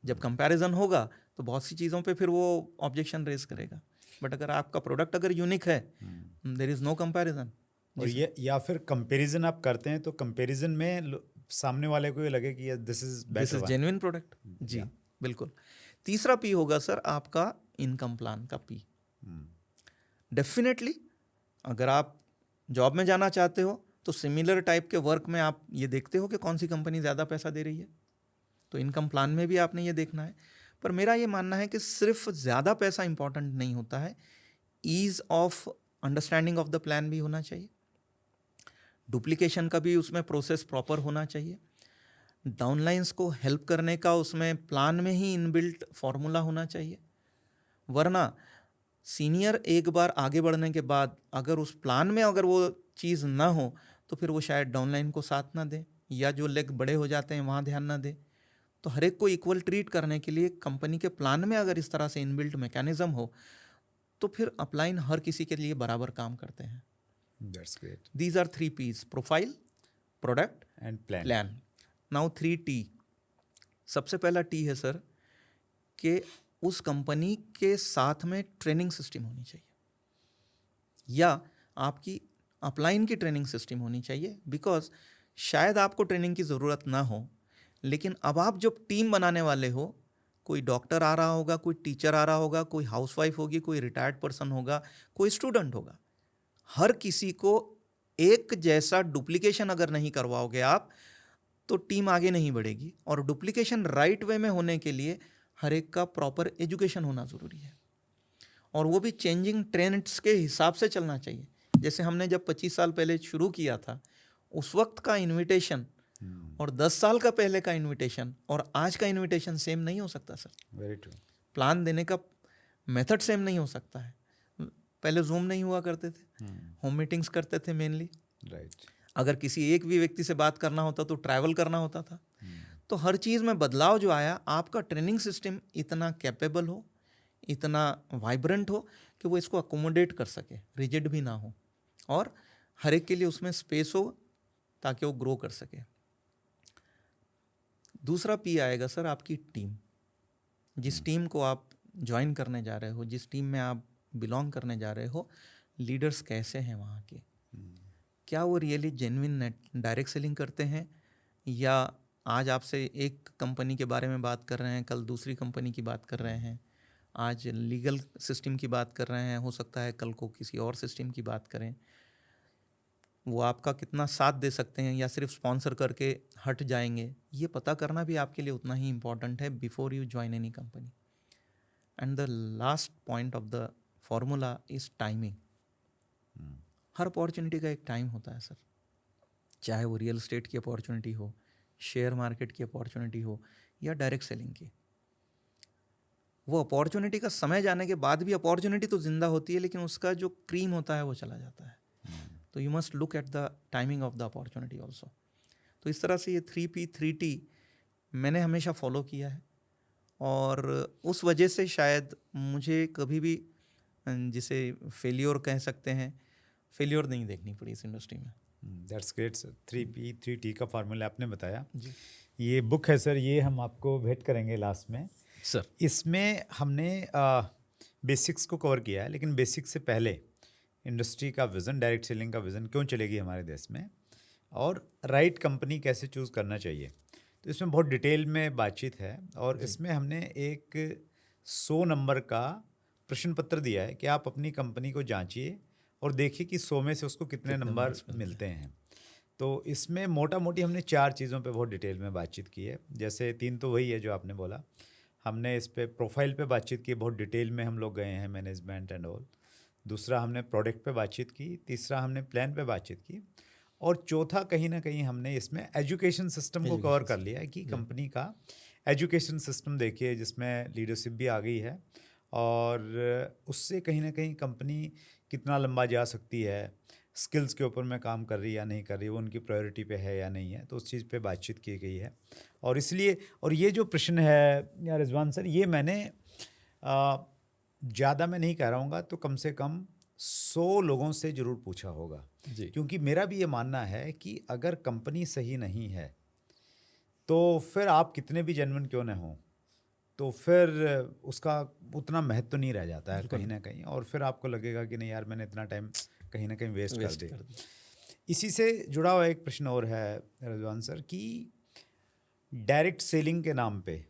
जब कंपैरिजन होगा तो बहुत सी चीज़ों पे फिर वो ऑब्जेक्शन रेज करेगा। बट अगर आपका प्रोडक्ट अगर यूनिक है, देयर इज़ नो कंपैरिजन। और ये या फिर कंपैरिजन आप करते हैं तो कंपैरिजन में सामने वाले को ये लगे कि दिस इज जेन्युइन प्रोडक्ट। जी बिल्कुल। तीसरा पी होगा सर आपका इनकम प्लान का पी। डेफिनेटली अगर आप जॉब में जाना चाहते हो तो सिमिलर टाइप के वर्क में आप ये देखते हो कि कौन सी कंपनी ज़्यादा पैसा दे रही है, तो इनकम प्लान में भी आपने ये देखना है। पर मेरा ये मानना है कि सिर्फ ज़्यादा पैसा इंपॉर्टेंट नहीं होता है, ease of understanding of the plan भी होना चाहिए, डुप्लीकेशन का भी उसमें प्रोसेस प्रॉपर होना चाहिए, डाउनलाइंस को हेल्प करने का उसमें प्लान में ही इनबिल्ट फॉर्मूला होना चाहिए। वरना सीनियर एक बार आगे बढ़ने के बाद अगर उस प्लान में अगर वो चीज़ ना हो तो फिर वो शायद डाउनलाइन को साथ ना दे, या जो लेग बड़े हो जाते हैं वहाँ ध्यान ना दे। तो हर एक को इक्वल ट्रीट करने के लिए कंपनी के प्लान में अगर इस तरह से इनबिल्ट मैकेनिज्म हो तो फिर अपलाइन हर किसी के लिए बराबर काम करते हैं। That's great. These are 3 P's: profile, product and plan. Plan. Now 3 T। सबसे पहला टी है सर कि उस कंपनी के साथ में ट्रेनिंग सिस्टम होनी चाहिए, या आपकी अपलाइन की ट्रेनिंग सिस्टम होनी चाहिए। बिकॉज शायद आपको ट्रेनिंग की ज़रूरत ना हो, लेकिन अब आप जब टीम बनाने वाले हो, कोई डॉक्टर आ रहा होगा, कोई टीचर आ रहा होगा, कोई हाउसवाइफ होगी, कोई रिटायर्ड पर्सन होगा, कोई स्टूडेंट होगा, हर किसी को एक जैसा डुप्लीकेशन अगर नहीं करवाओगे आप तो टीम आगे नहीं बढ़ेगी। और डुप्लीकेशन राइट वे में होने के लिए हर एक का प्रॉपर एजुकेशन होना ज़रूरी है, और वो भी चेंजिंग ट्रेंड्स के हिसाब से चलना चाहिए। जैसे हमने जब 25 साल पहले शुरू किया था, उस वक्त का इनविटेशन और 10 साल का पहले का इनविटेशन और आज का इनविटेशन सेम नहीं हो सकता सर। Very true. प्लान देने का मेथड सेम नहीं हो सकता है। पहले जूम नहीं हुआ करते थे, होम मीटिंग्स करते थे मेनली। राइट। अगर किसी एक भी व्यक्ति से बात करना होता तो ट्रैवल करना होता था। तो हर चीज़ में बदलाव जो आया, आपका ट्रेनिंग सिस्टम इतना कैपेबल हो, इतना वाइब्रेंट हो कि वो इसको अकोमोडेट कर सके, रिजिड भी ना हो, और हर एक के लिए उसमें स्पेस हो ताकि वो ग्रो कर सके। दूसरा पी आएगा सर आपकी टीम। जिस टीम को आप ज्वाइन करने जा रहे हो, जिस टीम में आप बिलोंग करने जा रहे हो, लीडर्स कैसे हैं वहाँ के, क्या वो रियली जेन्युइन डायरेक्ट सेलिंग करते हैं, या आज आपसे एक कंपनी के बारे में बात कर रहे हैं, कल दूसरी कंपनी की बात कर रहे हैं, आज लीगल सिस्टम की बात कर रहे हैं, हो सकता है कल को किसी और सिस्टम की बात करें। वो आपका कितना साथ दे सकते हैं या सिर्फ स्पॉन्सर करके हट जाएंगे, ये पता करना भी आपके लिए उतना ही इम्पॉर्टेंट है before you join any company. And the last point of the formula is timing. Her opportunity का एक टाइम होता है सर, चाहे वो रियल एस्टेट की अपॉर्चुनिटी हो, शेयर मार्केट की अपॉर्चुनिटी हो, या डायरेक्ट सेलिंग की। वो अपॉर्चुनिटी का समय जाने के बाद भी अपॉर्चुनिटी तो जिंदा होती है, लेकिन उसका जो क्रीम होता है वो चला जाता है। तो you must look at the timing of the opportunity also. तो इस तरह से ये 3P 3T मैंने हमेशा फॉलो किया है, और उस वजह से शायद मुझे कभी भी जिसे फेलियर कह सकते हैं, फेलियर नहीं देखनी पड़ी इस इंडस्ट्री में। That's great sir. 3P 3T का फार्मूला आपने बताया जी ये बुक है सर, ये हम आपको भेंट करेंगे लास्ट में सर। इसमें हमने बेसिक्स को कवर किया है, लेकिन बेसिक्स से पहले इंडस्ट्री का विज़न, डायरेक्ट सेलिंग का विज़न क्यों चलेगी हमारे देश में, और राइट कंपनी कैसे चूज़ करना चाहिए, तो इसमें बहुत डिटेल में बातचीत है। और इसमें हमने एक 100 नंबर का प्रश्न पत्र दिया है कि आप अपनी कंपनी को जांचिए और देखिए कि 100 में से उसको कितने नंबर मिलते हैं। तो इसमें मोटा मोटी हमने 4 चीज़ों पे बहुत डिटेल में बातचीत की है। जैसे 3 तो वही है जो आपने बोला, हमने इस पे प्रोफाइल पे बातचीत की, बहुत डिटेल में हम लोग गए हैं, मैनेजमेंट एंड ऑल। दूसरा हमने प्रोडक्ट पे बातचीत की, तीसरा हमने प्लान पे बातचीत की, और चौथा कहीं ना कहीं हमने इसमें एजुकेशन सिस्टम को कवर कर लिया है कि कंपनी का एजुकेशन सिस्टम देखिए, जिसमें लीडरशिप भी आ गई है, और उससे कहीं ना कहीं कंपनी कितना लंबा जा सकती है, स्किल्स के ऊपर में काम कर रही है या नहीं कर रही है, वो उनकी प्रायोरिटी पे है या नहीं है, तो उस चीज़ पे बातचीत की गई है। और इसलिए, और ये जो प्रश्न है या रिजवान सर, ये मैंने ज़्यादा मैं नहीं कह रहा हूँ, तो कम से कम 100 लोगों से ज़रूर पूछा होगा जी। क्योंकि मेरा भी ये मानना है कि अगर कंपनी सही नहीं है तो फिर आप कितने भी जेन्युइन क्यों ना हो, तो फिर उसका उतना महत्व नहीं रह जाता है कहीं ना कहीं, और फिर आपको लगेगा कि नहीं यार, मैंने इतना टाइम कहीं ना कहीं वेस्ट कर दिया। इसी से जुड़ा हुआ एक प्रश्न और है रिजवान सर कि डायरेक्ट सेलिंग के नाम पे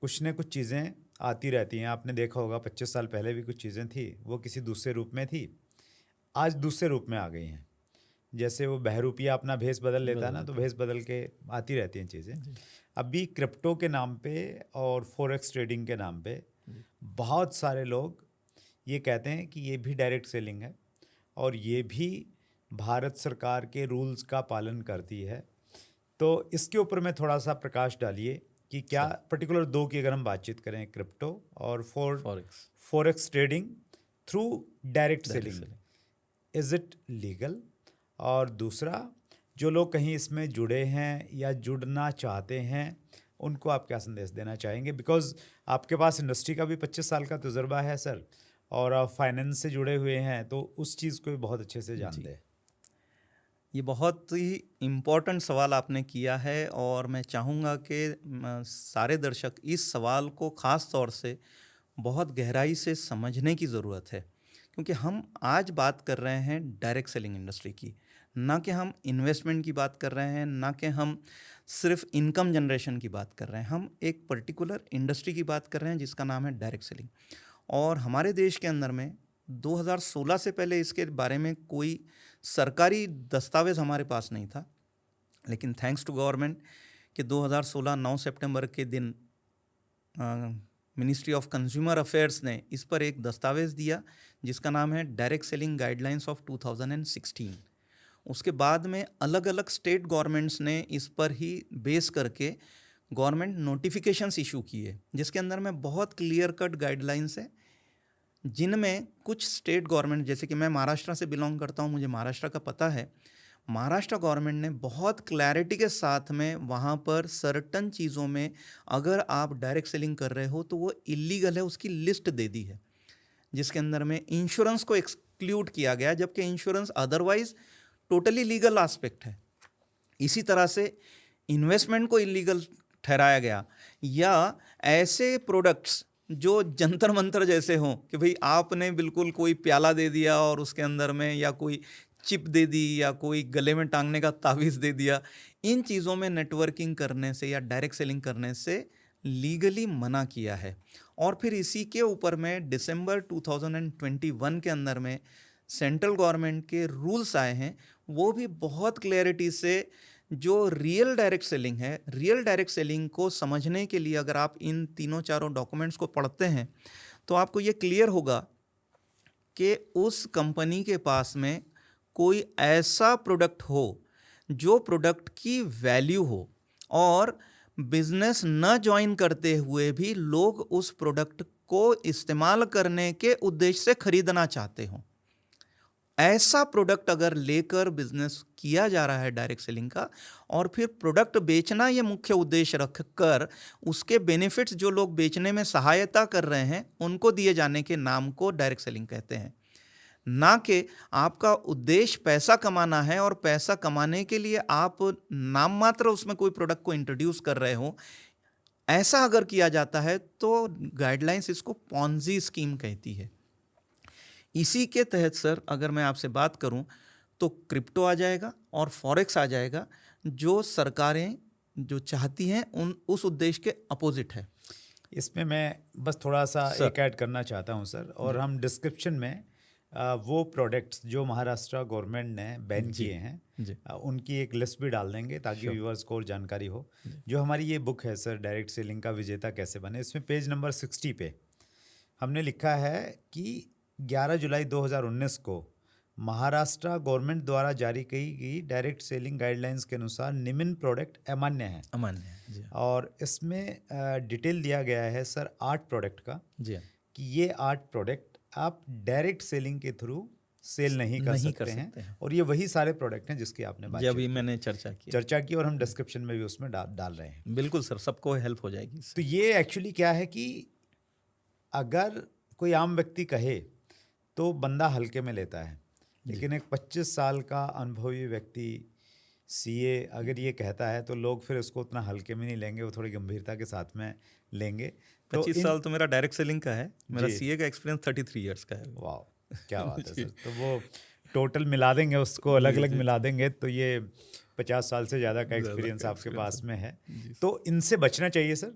कुछ न कुछ चीज़ें आती रहती हैं। आपने देखा होगा 25 साल पहले भी कुछ चीज़ें थी, वो किसी दूसरे रूप में थी, आज दूसरे रूप में आ गई हैं। जैसे वो बहरूपिया अपना भेष बदल लेता है ना, तो भेष बदल के आती रहती हैं चीज़ें। अभी क्रिप्टो के नाम पे और फॉरेक्स ट्रेडिंग के नाम पे बहुत सारे लोग ये कहते हैं कि ये भी डायरेक्ट सेलिंग है और ये भी भारत सरकार के रूल्स का पालन करती है। तो इसके ऊपर में थोड़ा सा प्रकाश डालिए कि क्या पर्टिकुलर 2 की अगर हम बातचीत करें, क्रिप्टो और forex trading through direct selling, is it legal और दूसरा, जो लोग कहीं इसमें जुड़े हैं या जुड़ना चाहते हैं, उनको आप क्या संदेश देना चाहेंगे? बिकॉज़ आपके पास इंडस्ट्री का भी 25 साल का तजुर्बा है सर, और आप फाइनेंस से जुड़े हुए हैं, तो उस चीज़ को भी बहुत अच्छे से जानते हैं। ये बहुत ही इम्पोर्टेंट सवाल आपने किया है और मैं चाहूँगा कि सारे दर्शक इस सवाल को ख़ास तौर से बहुत गहराई से समझने की ज़रूरत है, क्योंकि हम आज बात कर रहे हैं डायरेक्ट सेलिंग इंडस्ट्री की, ना कि हम इन्वेस्टमेंट की बात कर रहे हैं, ना कि हम सिर्फ इनकम जनरेशन की बात कर रहे हैं। हम एक पर्टिकुलर इंडस्ट्री की बात कर रहे हैं जिसका नाम है डायरेक्ट सेलिंग। और हमारे देश के अंदर में 2016 से पहले इसके बारे में कोई सरकारी दस्तावेज़ हमारे पास नहीं था, लेकिन थैंक्स टू गवर्नमेंट कि 2016 9 सितंबर के दिन मिनिस्ट्री ऑफ कंज्यूमर अफेयर्स ने इस पर एक दस्तावेज़ दिया जिसका नाम है डायरेक्ट सेलिंग गाइडलाइंस ऑफ 2016। उसके बाद में अलग अलग स्टेट गवर्नमेंट्स ने इस पर ही बेस करके गवर्नमेंट नोटिफिकेशंस इशू किए, जिसके अंदर में बहुत क्लियर कट गाइडलाइंस है, जिनमें कुछ स्टेट गवर्नमेंट, जैसे कि मैं महाराष्ट्र से बिलोंग करता हूँ, मुझे महाराष्ट्र का पता है, महाराष्ट्र गवर्नमेंट ने बहुत क्लैरिटी के साथ में वहाँ पर सर्टन चीज़ों में अगर आप डायरेक्ट सेलिंग कर रहे हो तो वो इलीगल है, उसकी लिस्ट दे दी है, जिसके अंदर में इंश्योरेंस को एक्सक्लूड किया गया, जबकि insurance otherwise totally legal aspect है। इसी तरह से इन्वेस्टमेंट को इलीगल ठहराया गया, या ऐसे प्रोडक्ट्स जो जंतर मंतर जैसे हों कि भाई आपने बिल्कुल कोई प्याला दे दिया और उसके अंदर में या कोई चिप दे दी या कोई गले में टांगने का तावीज़ दे दिया, इन चीज़ों में नेटवर्किंग करने से या डायरेक्ट सेलिंग करने से लीगली मना किया है। और फिर इसी के ऊपर में दिसंबर 2021 के अंदर में सेंट्रल गवर्नमेंट के रूल्स आए हैं, वो भी बहुत क्लैरिटी से जो रियल डायरेक्ट सेलिंग है, रियल डायरेक्ट सेलिंग को समझने के लिए अगर आप इन तीनों चारों डॉक्यूमेंट्स को पढ़ते हैं तो आपको ये क्लियर होगा कि उस कंपनी के पास में कोई ऐसा प्रोडक्ट हो जो प्रोडक्ट की वैल्यू हो और बिजनेस न ज्वाइन करते हुए भी लोग उस प्रोडक्ट को इस्तेमाल करने के उद्देश्य से खरीदना चाहते हों। ऐसा प्रोडक्ट अगर लेकर बिजनेस किया जा रहा है डायरेक्ट सेलिंग का, और फिर प्रोडक्ट बेचना ये मुख्य उद्देश्य रखकर उसके बेनिफिट्स जो लोग बेचने में सहायता कर रहे हैं उनको दिए जाने के नाम को डायरेक्ट सेलिंग कहते हैं। ना कि आपका उद्देश्य पैसा कमाना है और पैसा कमाने के लिए आप नाम मात्र उसमें कोई प्रोडक्ट को इंट्रोड्यूस कर रहे हो, ऐसा अगर किया जाता है तो गाइडलाइंस इसको पॉन्जी स्कीम कहती है। इसी के तहत सर अगर मैं आपसे बात करूं तो क्रिप्टो आ जाएगा और फॉरेक्स आ जाएगा, जो सरकारें जो चाहती हैं उस उद्देश्य के अपोजिट है। इसमें मैं बस थोड़ा सा एक ऐड करना चाहता हूं सर, और हम डिस्क्रिप्शन में वो प्रोडक्ट्स जो महाराष्ट्र गवर्नमेंट ने बैन किए हैं उनकी एक लिस्ट भी डाल देंगे ताकि व्यूअर्स को और जानकारी हो। जो हमारी ये बुक है सर, डायरेक्ट सेलिंग का विजेता कैसे बने, इसमें पेज नंबर 60 पे हमने लिखा है कि 11 जुलाई 2019 को महाराष्ट्र गवर्नमेंट द्वारा जारी की गई डायरेक्ट सेलिंग गाइडलाइंस के अनुसार निम्न प्रोडक्ट अमान्य हैं। और इसमें डिटेल दिया गया है सर 8 प्रोडक्ट का, कि ये 8 प्रोडक्ट आप डायरेक्ट सेलिंग के थ्रू सेल नहीं कर सकते हैं। और ये वही सारे प्रोडक्ट हैं जिसकी आपने बात अभी मैंने चर्चा की और हम डिस्क्रिप्शन में भी उसमें डाल रहे हैं। बिल्कुल सर, सबको हेल्प हो जाएगी। तो ये एक्चुअली क्या है कि अगर कोई आम व्यक्ति कहे तो बंदा हल्के में लेता है, लेकिन एक 25 साल का अनुभवी व्यक्ति सीए अगर ये कहता है तो लोग फिर उसको उतना हल्के में नहीं लेंगे, वो थोड़ी गंभीरता के साथ में लेंगे। 25 साल तो मेरा डायरेक्ट सेलिंग का है, मेरा सीए का एक्सपीरियंस 33 इयर्स का है। वाह, क्या बात है सर। तो वो टोटल मिला देंगे, उसको अलग अलग मिला देंगे तो ये 50 साल से ज़्यादा का एक्सपीरियंस आपके पास में है। तो इनसे बचना चाहिए सर।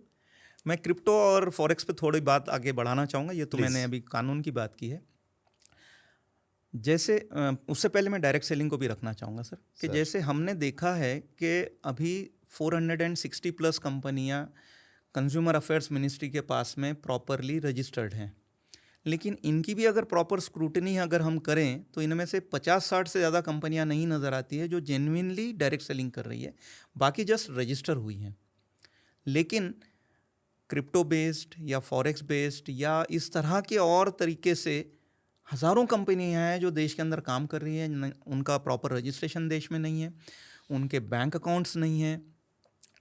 मैं क्रिप्टो और फॉरेक्स पे थोड़ी बात आगे बढ़ाना चाहूँगा। ये तो मैंने अभी कानून की बात की है। जैसे उससे पहले मैं डायरेक्ट सेलिंग को भी रखना चाहूँगा सर, कि जैसे हमने देखा है कि अभी 460 प्लस कंपनियाँ कंज्यूमर अफेयर्स मिनिस्ट्री के पास में प्रॉपरली रजिस्टर्ड हैं, लेकिन इनकी भी अगर प्रॉपर स्क्रूटनी अगर हम करें तो इनमें से 50-60 से ज़्यादा कंपनियां नहीं नज़र आती है जो जेन्युइनली डायरेक्ट सेलिंग कर रही है, बाकी जस्ट रजिस्टर हुई हैं। लेकिन क्रिप्टो बेस्ड या फॉरेक्स बेस्ड या इस तरह के और तरीके से हज़ारों कंपनियां हैं जो देश के अंदर काम कर रही हैं, उनका प्रॉपर रजिस्ट्रेशन देश में नहीं है, उनके बैंक अकाउंट्स नहीं है,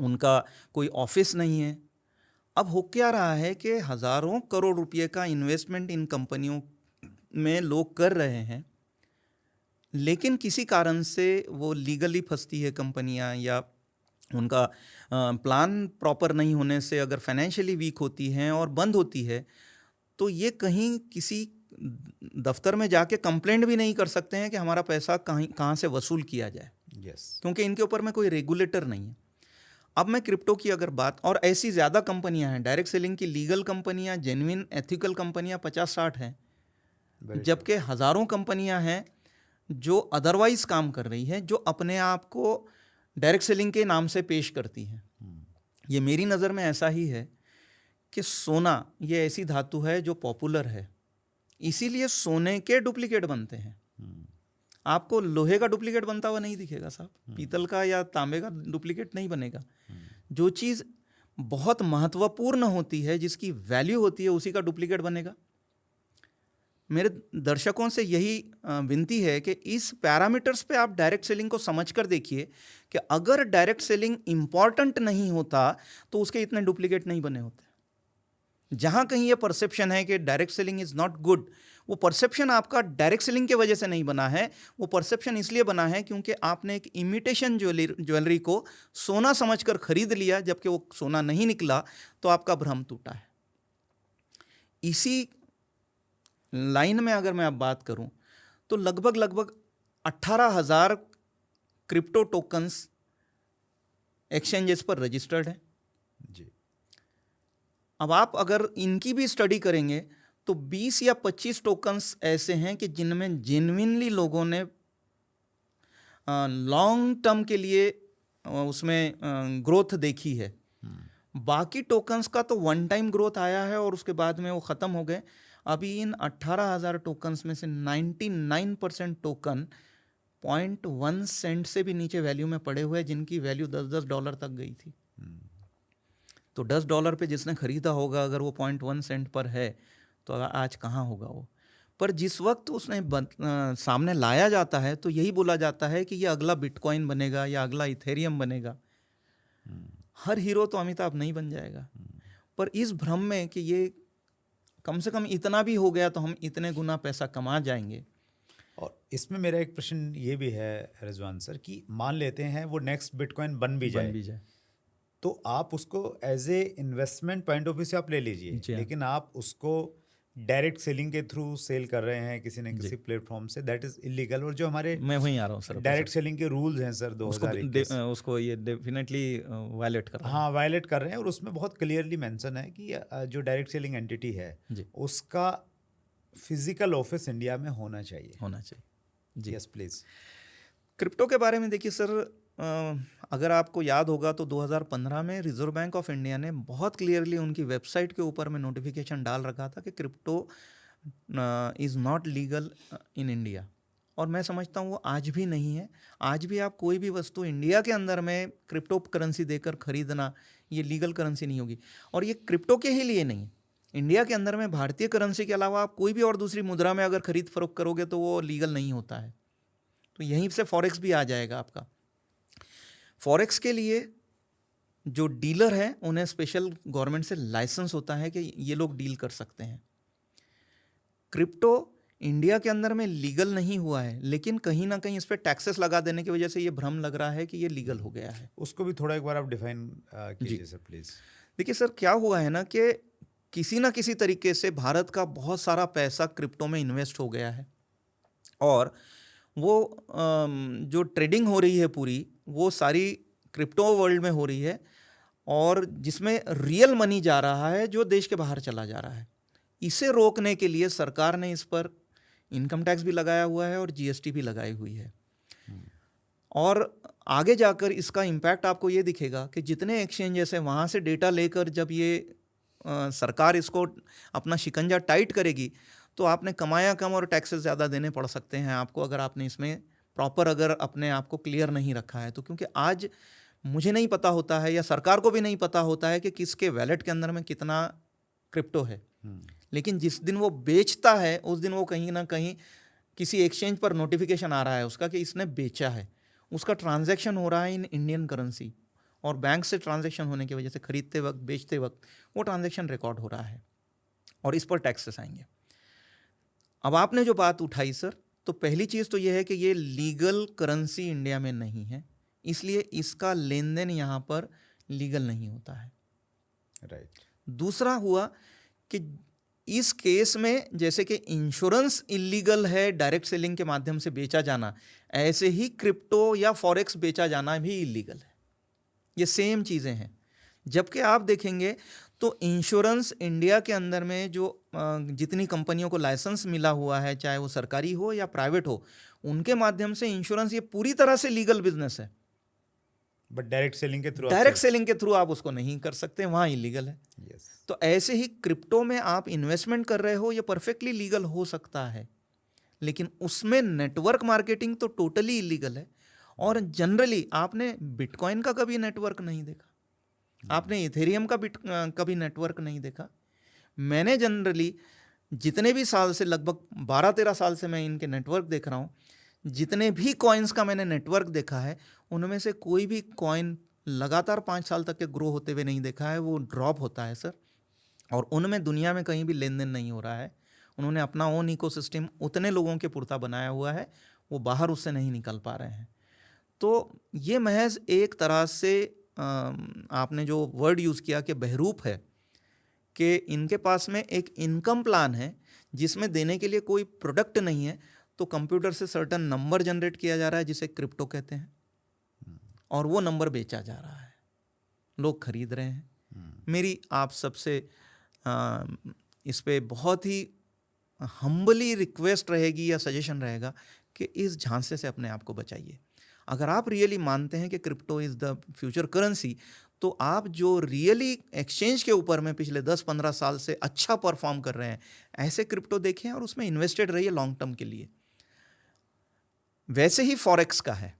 उनका कोई ऑफिस नहीं है। अब हो क्या रहा है कि हज़ारों करोड़ रुपए का इन्वेस्टमेंट इन कंपनियों में लोग कर रहे हैं, लेकिन किसी कारण से वो लीगली फंसती है कंपनियां, या उनका प्लान प्रॉपर नहीं होने से अगर फाइनेंशियली वीक होती हैं और बंद होती है, तो ये कहीं किसी दफ्तर में जाके कंप्लेंट भी नहीं कर सकते हैं कि हमारा पैसा कहाँ से वसूल किया जाए। क्योंकि इनके ऊपर में कोई रेगुलेटर नहीं है। अब मैं क्रिप्टो की अगर बात, और ऐसी ज़्यादा कंपनियां हैं डायरेक्ट सेलिंग की, लीगल कंपनियां, जेन्युइन एथिकल कंपनियां 50-60 हैं, जबकि हज़ारों कंपनियां हैं जो अदरवाइज काम कर रही हैं, जो अपने आप को डायरेक्ट सेलिंग के नाम से पेश करती हैं। ये मेरी नज़र में ऐसा ही है कि सोना ये ऐसी धातु है जो पॉपुलर है, इसीलिए सोने के डुप्लीकेट बनते हैं। आपको लोहे का डुप्लीकेट बनता हुआ नहीं दिखेगा साहब, पीतल का या तांबे का डुप्लीकेट नहीं बनेगा। जो चीज़ बहुत महत्वपूर्ण होती है, जिसकी वैल्यू होती है, उसी का डुप्लीकेट बनेगा। मेरे दर्शकों से यही विनती है कि इस पैरामीटर्स पे आप डायरेक्ट सेलिंग को समझकर देखिए कि अगर डायरेक्ट सेलिंग इम्पॉर्टेंट नहीं होता तो उसके इतने डुप्लीकेट नहीं बने होते। जहाँ कहीं ये परसेप्शन है कि direct selling is not good, वो परसेप्शन आपका डायरेक्ट सेलिंग के वजह से नहीं बना है, वो परसेप्शन इसलिए बना है क्योंकि आपने एक इमिटेशन ज्वेलरी को सोना समझकर खरीद लिया, जबकि वो सोना नहीं निकला, तो आपका भ्रम टूटा है। इसी लाइन में अगर मैं अब बात करूं तो लगभग 18,000 क्रिप्टो टोकन्स एक्सचेंजेस पर रजिस्टर्ड हैं जी। अब आप अगर इनकी भी स्टडी करेंगे तो 20 या 25 टोकन्स ऐसे हैं कि जिनमें जेन्युइनली लोगों ने लॉन्ग टर्म के लिए उसमें ग्रोथ देखी है। बाकी टोकन्स का तो वन टाइम ग्रोथ आया है और उसके बाद में वो ख़त्म हो गए। अभी इन 18,000 टोकन्स में से 99% टोकन 0.1 सेंट से भी नीचे वैल्यू में पड़े हुए हैं, जिनकी वैल्यू $10 तक गई थी। तो $10 पे जिसने खरीदा होगा, अगर वो 0.1 सेंट पर है तो आज कहाँ होगा वो। पर जिस वक्त उसने सामने लाया जाता है तो यही बोला जाता है कि ये अगला बिटकॉइन बनेगा या अगला इथेरियम बनेगा। हर हीरो तो अमिताभ नहीं बन जाएगा, पर इस भ्रम में कि ये कम से कम इतना भी हो गया तो हम इतने गुना पैसा कमा जाएंगे। और इसमें मेरा एक प्रश्न ये भी है रिजवान सर कि मान लेते हैं वो नेक्स्ट बिटकॉइन बन भी जाए तो आप उसको as a investment point of view से आप ले लीजिए, लेकिन आप उसको डायरेक्ट सेलिंग के थ्रू सेल कर रहे हैं किसी न किसी प्लेटफॉर्म से, दैट इज इलीगल। और जो हमारे मैं वहीं आ रहा हूँ सर, डायरेक्ट सेलिंग के रूल्स हैं सर 2021 उसको ये डेफिनेटली वायलेट कर रहे हैं। हाँ, वायलेट कर रहे हैं। और उसमें बहुत क्लियरली मेंशन है कि जो डायरेक्ट सेलिंग एंटिटी है उसका फिजिकल ऑफिस इंडिया में होना चाहिए जी। Yes please. क्रिप्टो के बारे में देखिए सर, अगर आपको याद होगा तो 2015 में रिजर्व बैंक ऑफ इंडिया ने बहुत क्लियरली उनकी वेबसाइट के ऊपर में नोटिफिकेशन डाल रखा था कि crypto is not legal in India. और मैं समझता हूँ वो आज भी नहीं है। आज भी आप कोई भी वस्तु इंडिया के अंदर में क्रिप्टो करेंसी देकर खरीदना, ये लीगल करेंसी नहीं होगी। और ये क्रिप्टो के ही लिए नहीं, इंडिया के अंदर में भारतीय करेंसी के अलावा आप कोई भी और दूसरी मुद्रा में अगर खरीद फरोख्त करोगे तो वो लीगल नहीं होता है। तो यहीं से फॉरेक्स भी आ जाएगा आपका। फॉरेक्स के लिए जो डीलर हैं उन्हें स्पेशल गवर्नमेंट से लाइसेंस होता है कि ये लोग डील कर सकते हैं। क्रिप्टो इंडिया के अंदर में लीगल नहीं हुआ है, लेकिन कहीं ना कहीं इस पर टैक्सेस लगा देने की वजह से ये भ्रम लग रहा है कि ये लीगल हो गया है। उसको भी थोड़ा एक बार आप डिफाइन कीजिए सर प्लीज़। देखिए सर, क्या हुआ है ना कि किसी ना किसी तरीके से भारत का बहुत सारा पैसा क्रिप्टो में इन्वेस्ट हो गया है और वो जो ट्रेडिंग हो रही है पूरी, वो सारी क्रिप्टो वर्ल्ड में हो रही है और जिसमें रियल मनी जा रहा है जो देश के बाहर चला जा रहा है। इसे रोकने के लिए सरकार ने इस पर इनकम टैक्स भी लगाया हुआ है और जीएसटी भी लगाई हुई है। और आगे जाकर इसका इम्पैक्ट आपको ये दिखेगा कि जितने एक्सचेंजेस हैं वहाँ से डेटा लेकर जब ये सरकार इसको अपना शिकंजा टाइट करेगी तो आपने कमाया कम और टैक्सेस ज़्यादा देने पड़ सकते हैं आपको, अगर आपने इसमें प्रॉपर अगर अपने आप को क्लियर नहीं रखा है तो। क्योंकि आज मुझे नहीं पता होता है या सरकार को भी नहीं पता होता है कि किसके वैलेट के अंदर में कितना क्रिप्टो है, लेकिन जिस दिन वो बेचता है उस दिन वो कहीं ना कहीं किसी एक्सचेंज पर नोटिफिकेशन आ रहा है उसका कि इसने बेचा है, उसका ट्रांजैक्शन हो रहा है इन इंडियन करेंसी, और बैंक से ट्रांजैक्शन होने की वजह से खरीदते वक्त बेचते वक्त वो ट्रांजैक्शन रिकॉर्ड हो रहा है, और इस पर टैक्सेस आएंगे। अब आपने जो बात उठाई सर, तो पहली चीज़ तो ये है कि ये लीगल करेंसी इंडिया में नहीं है, इसलिए इसका लेन देन यहाँ पर लीगल नहीं होता है। राइट। दूसरा हुआ कि इस केस में जैसे कि इंश्योरेंस इलीगल है डायरेक्ट सेलिंग के माध्यम से बेचा जाना, ऐसे ही क्रिप्टो या फॉरेक्स बेचा जाना भी इलीगल है। ये सेम चीज़ें हैं। जबकि आप देखेंगे तो इंश्योरेंस इंडिया के अंदर में जो जितनी कंपनियों को लाइसेंस मिला हुआ है, चाहे वो सरकारी हो या प्राइवेट हो, उनके माध्यम से इंश्योरेंस ये पूरी तरह से लीगल बिजनेस है। बट डायरेक्ट सेलिंग के थ्रू डायरेक्ट सेलिंग के थ्रू आप उसको नहीं कर सकते, वहाँ इलीगल है। यस। तो ऐसे ही क्रिप्टो में आप इन्वेस्टमेंट कर रहे हो, ये परफेक्टली लीगल हो सकता है, लेकिन उसमें नेटवर्क मार्केटिंग तो टोटली इलीगल है। और जनरली आपने बिटकॉइन का कभी नेटवर्क नहीं देखा, आपने इथेरियम का कभी नेटवर्क नहीं देखा। मैंने जनरली जितने भी साल से, लगभग 12-13 साल से मैं इनके नेटवर्क देख रहा हूँ, जितने भी कॉइन्स का मैंने नेटवर्क देखा है, उनमें से कोई भी कॉइन लगातार 5 साल तक के ग्रो होते हुए नहीं देखा है, वो ड्रॉप होता है सर। और उनमें दुनिया में कहीं भी लेन देन नहीं हो रहा है। उन्होंने अपना ओन इकोसिस्टम उतने लोगों के पुरता बनाया हुआ है, वो बाहर उससे नहीं निकल पा रहे हैं। तो ये महज एक तरह से आपने जो वर्ड यूज़ किया कि बहरूप है, कि इनके पास में एक इनकम प्लान है जिसमें देने के लिए कोई प्रोडक्ट नहीं है, तो कंप्यूटर से सर्टन नंबर जनरेट किया जा रहा है जिसे क्रिप्टो कहते हैं, और वो नंबर बेचा जा रहा है, लोग खरीद रहे हैं। मेरी आप सबसे इस पे बहुत ही हम्बली रिक्वेस्ट रहेगी या सजेशन रहेगा कि इस झांसे से अपने आप को बचाइए। अगर आप रियली मानते हैं कि crypto is the future currency, तो आप जो रियली एक्सचेंज के ऊपर में पिछले 10-15 साल से अच्छा परफॉर्म कर रहे हैं, ऐसे क्रिप्टो देखें और उसमें इन्वेस्टेड रहिए लॉन्ग टर्म के लिए। वैसे ही फॉरेक्स का है।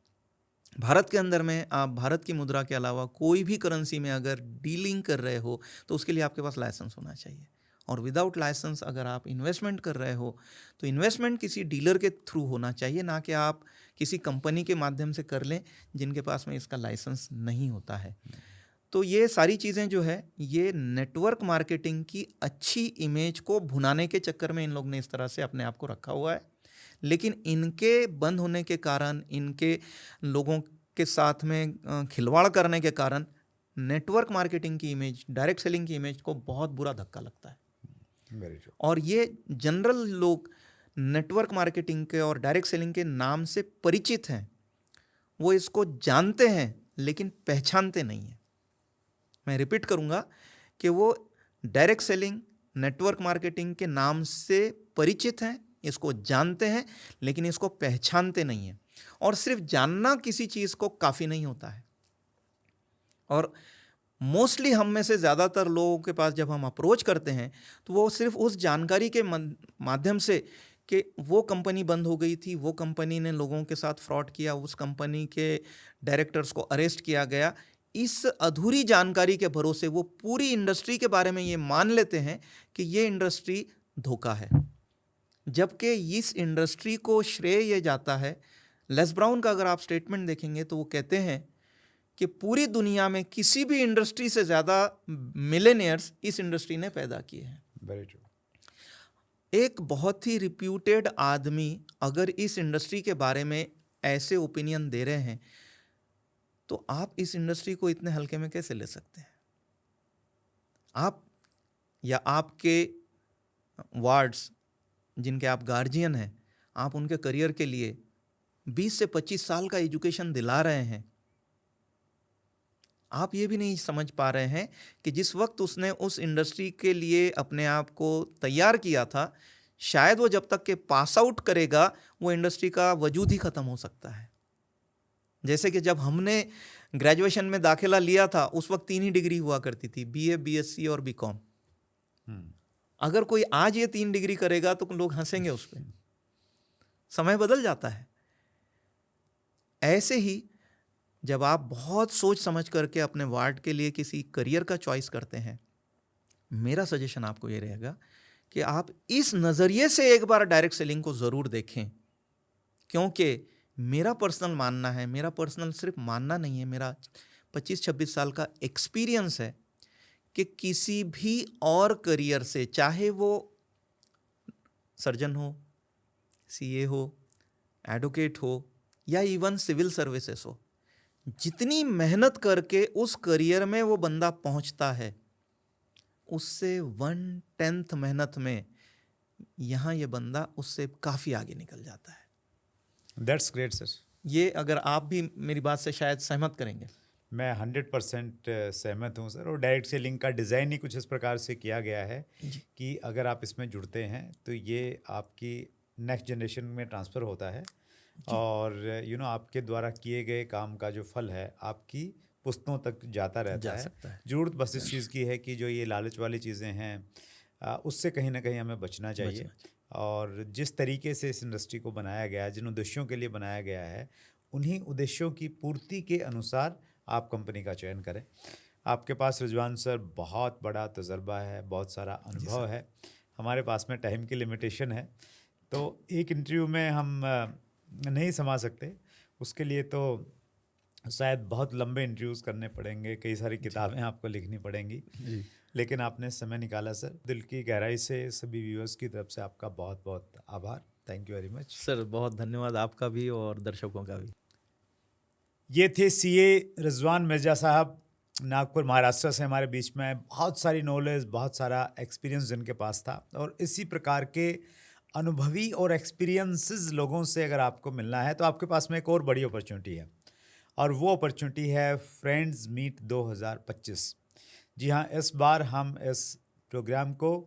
भारत के अंदर में आप भारत की मुद्रा के अलावा कोई भी करेंसी में अगर डीलिंग कर रहे हो तो उसके लिए आपके पास लाइसेंस होना चाहिए, और विदाउट लाइसेंस अगर आप इन्वेस्टमेंट कर रहे हो तो इन्वेस्टमेंट किसी डीलर के थ्रू होना चाहिए, ना कि आप किसी कंपनी के माध्यम से कर लें जिनके पास में इसका लाइसेंस नहीं होता है। तो ये सारी चीज़ें जो है, ये नेटवर्क मार्केटिंग की अच्छी इमेज को भुनाने के चक्कर में इन लोग ने इस तरह से अपने आप को रखा हुआ है। लेकिन इनके बंद होने के कारण, इनके लोगों के साथ में खिलवाड़ करने के कारण नेटवर्क मार्केटिंग की इमेज, डायरेक्ट सेलिंग की इमेज को बहुत बुरा धक्का लगता है। और ये जनरल लोग नेटवर्क मार्केटिंग के और डायरेक्ट सेलिंग के नाम से परिचित हैं, वो इसको जानते हैं लेकिन पहचानते नहीं हैं। मैं रिपीट करूंगा कि वो डायरेक्ट सेलिंग, नेटवर्क मार्केटिंग के नाम से परिचित हैं, इसको जानते हैं, लेकिन इसको पहचानते नहीं हैं। और सिर्फ जानना किसी चीज़ को काफ़ी नहीं होता है। और मोस्टली हम में से ज़्यादातर लोगों के पास जब हम अप्रोच करते हैं तो वो सिर्फ उस जानकारी के माध्यम से कि वो कंपनी बंद हो गई थी, वो कंपनी ने लोगों के साथ फ्रॉड किया, उस कंपनी के डायरेक्टर्स को अरेस्ट किया गया, इस अधूरी जानकारी के भरोसे वो पूरी इंडस्ट्री के बारे में ये मान लेते हैं कि ये इंडस्ट्री धोखा है। जबकि इस इंडस्ट्री को श्रेय ये जाता है, लेस ब्राउन का अगर आप स्टेटमेंट देखेंगे तो वो कहते हैं कि पूरी दुनिया में किसी भी इंडस्ट्री से ज़्यादा मिलेनियर्स इस इंडस्ट्री ने पैदा किए हैं। Very true. एक बहुत ही रिप्यूटेड आदमी अगर इस इंडस्ट्री के बारे में ऐसे ओपिनियन दे रहे हैं तो आप इस इंडस्ट्री को इतने हल्के में कैसे ले सकते हैं? आप या आपके वार्ड्स जिनके आप गार्जियन हैं, आप उनके करियर के लिए 20 से 25 साल का एजुकेशन दिला रहे हैं। आप ये भी नहीं समझ पा रहे हैं कि जिस वक्त उसने उस इंडस्ट्री के लिए अपने आप को तैयार किया था, शायद वो जब तक के पास आउट करेगा वो इंडस्ट्री का वजूद ही ख़त्म हो सकता है। जैसे कि जब हमने ग्रेजुएशन में दाखिला लिया था उस वक्त 3 ही डिग्री हुआ करती थी, बीए, बीएससी और बीकॉम। अगर कोई आज ये 3 डिग्री करेगा तो लोग हंसेंगे उस पर। समय बदल जाता है। ऐसे ही जब आप बहुत सोच समझ करके अपने वार्ड के लिए किसी करियर का चॉइस करते हैं, मेरा सजेशन आपको ये रहेगा कि आप इस नज़रिए से एक बार डायरेक्ट सेलिंग को ज़रूर देखें, क्योंकि मेरा पर्सनल मानना है, मेरा पर्सनल सिर्फ मानना नहीं है, मेरा 25-26 साल का एक्सपीरियंस है कि किसी भी और करियर से, चाहे वो सर्जन हो, सीए हो, एडवोकेट हो या इवन सिविल सर्विसेज हो, जितनी मेहनत करके उस करियर में वो बंदा पहुंचता है, उससे 1/10 मेहनत में यहाँ ये बंदा उससे काफ़ी आगे निकल जाता है। That's great sir. ये अगर आप भी मेरी बात से शायद सहमत करेंगे। मैं 100% सहमत हूँ सर। और डायरेक्ट सेलिंग का डिज़ाइन ही कुछ इस प्रकार से किया गया है कि अगर आप इसमें जुड़ते हैं तो ये आपकी नेक्स्ट जनरेशन में ट्रांसफ़र होता है और आपके द्वारा किए गए काम का जो फल है आपकी पुश्तों तक जाता रहता है। ज़रूरत बस इस चीज़ की है कि जो ये लालच वाली चीज़ें हैं उससे कहीं ना कहीं हमें बचना चाहिए। और जिस तरीके से इस इंडस्ट्री को बनाया गया है, जिन उद्देश्यों के लिए बनाया गया है, उन्हीं उद्देश्यों की पूर्ति के अनुसार आप कंपनी का चयन करें। आपके पास रिजवान सर बहुत बड़ा तजर्बा है, बहुत सारा अनुभव है। हमारे पास में टाइम की लिमिटेशन है, तो एक इंटरव्यू में हम नहीं समा सकते। उसके लिए तो शायद बहुत लंबे इंटरव्यूज़ करने पड़ेंगे, कई सारी किताबें आपको लिखनी पड़ेंगी। लेकिन आपने समय निकाला सर, दिल की गहराई से सभी व्यूअर्स की तरफ से आपका बहुत बहुत आभार। Thank you very much sir. बहुत धन्यवाद आपका भी और दर्शकों का भी। ये थे सीए रिजवान मिर्ज़ा साहब, नागपुर महाराष्ट्र से हमारे बीच में। बहुत सारी नॉलेज, बहुत सारा एक्सपीरियंस जिनके पास था, और इसी प्रकार के अनुभवी और एक्सपीरियंसेस लोगों से अगर आपको मिलना है तो आपके पास में एक और बड़ी अपॉर्चुनिटी है, और वो अपॉर्चुनिटी है फ्रेंड्स मीट 2025। जी हाँ, इस बार हम इस प्रोग्राम को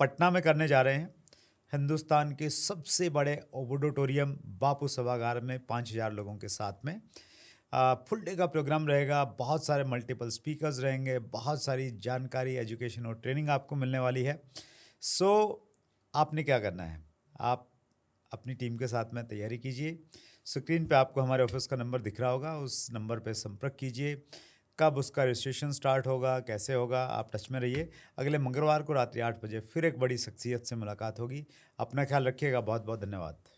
पटना में करने जा रहे हैं। हिंदुस्तान के सबसे बड़े ऑडिटोरियम बापू सभागार में 5000 लोगों के साथ में फुल डे का प्रोग्राम रहेगा। बहुत सारे मल्टीपल स्पीकर्स रहेंगे, बहुत सारी जानकारी, एजुकेशन और ट्रेनिंग आपको मिलने वाली है। सो आपने क्या करना है, आप अपनी टीम के साथ में तैयारी कीजिए। स्क्रीन पे आपको हमारे ऑफिस का नंबर दिख रहा होगा, उस नंबर पे संपर्क कीजिए। कब उसका रजिस्ट्रेशन स्टार्ट होगा, कैसे होगा, आप टच में रहिए। अगले मंगलवार को रात्रि 8 बजे फिर एक बड़ी शख्सियत से मुलाकात होगी। अपना ख्याल रखिएगा। बहुत बहुत धन्यवाद।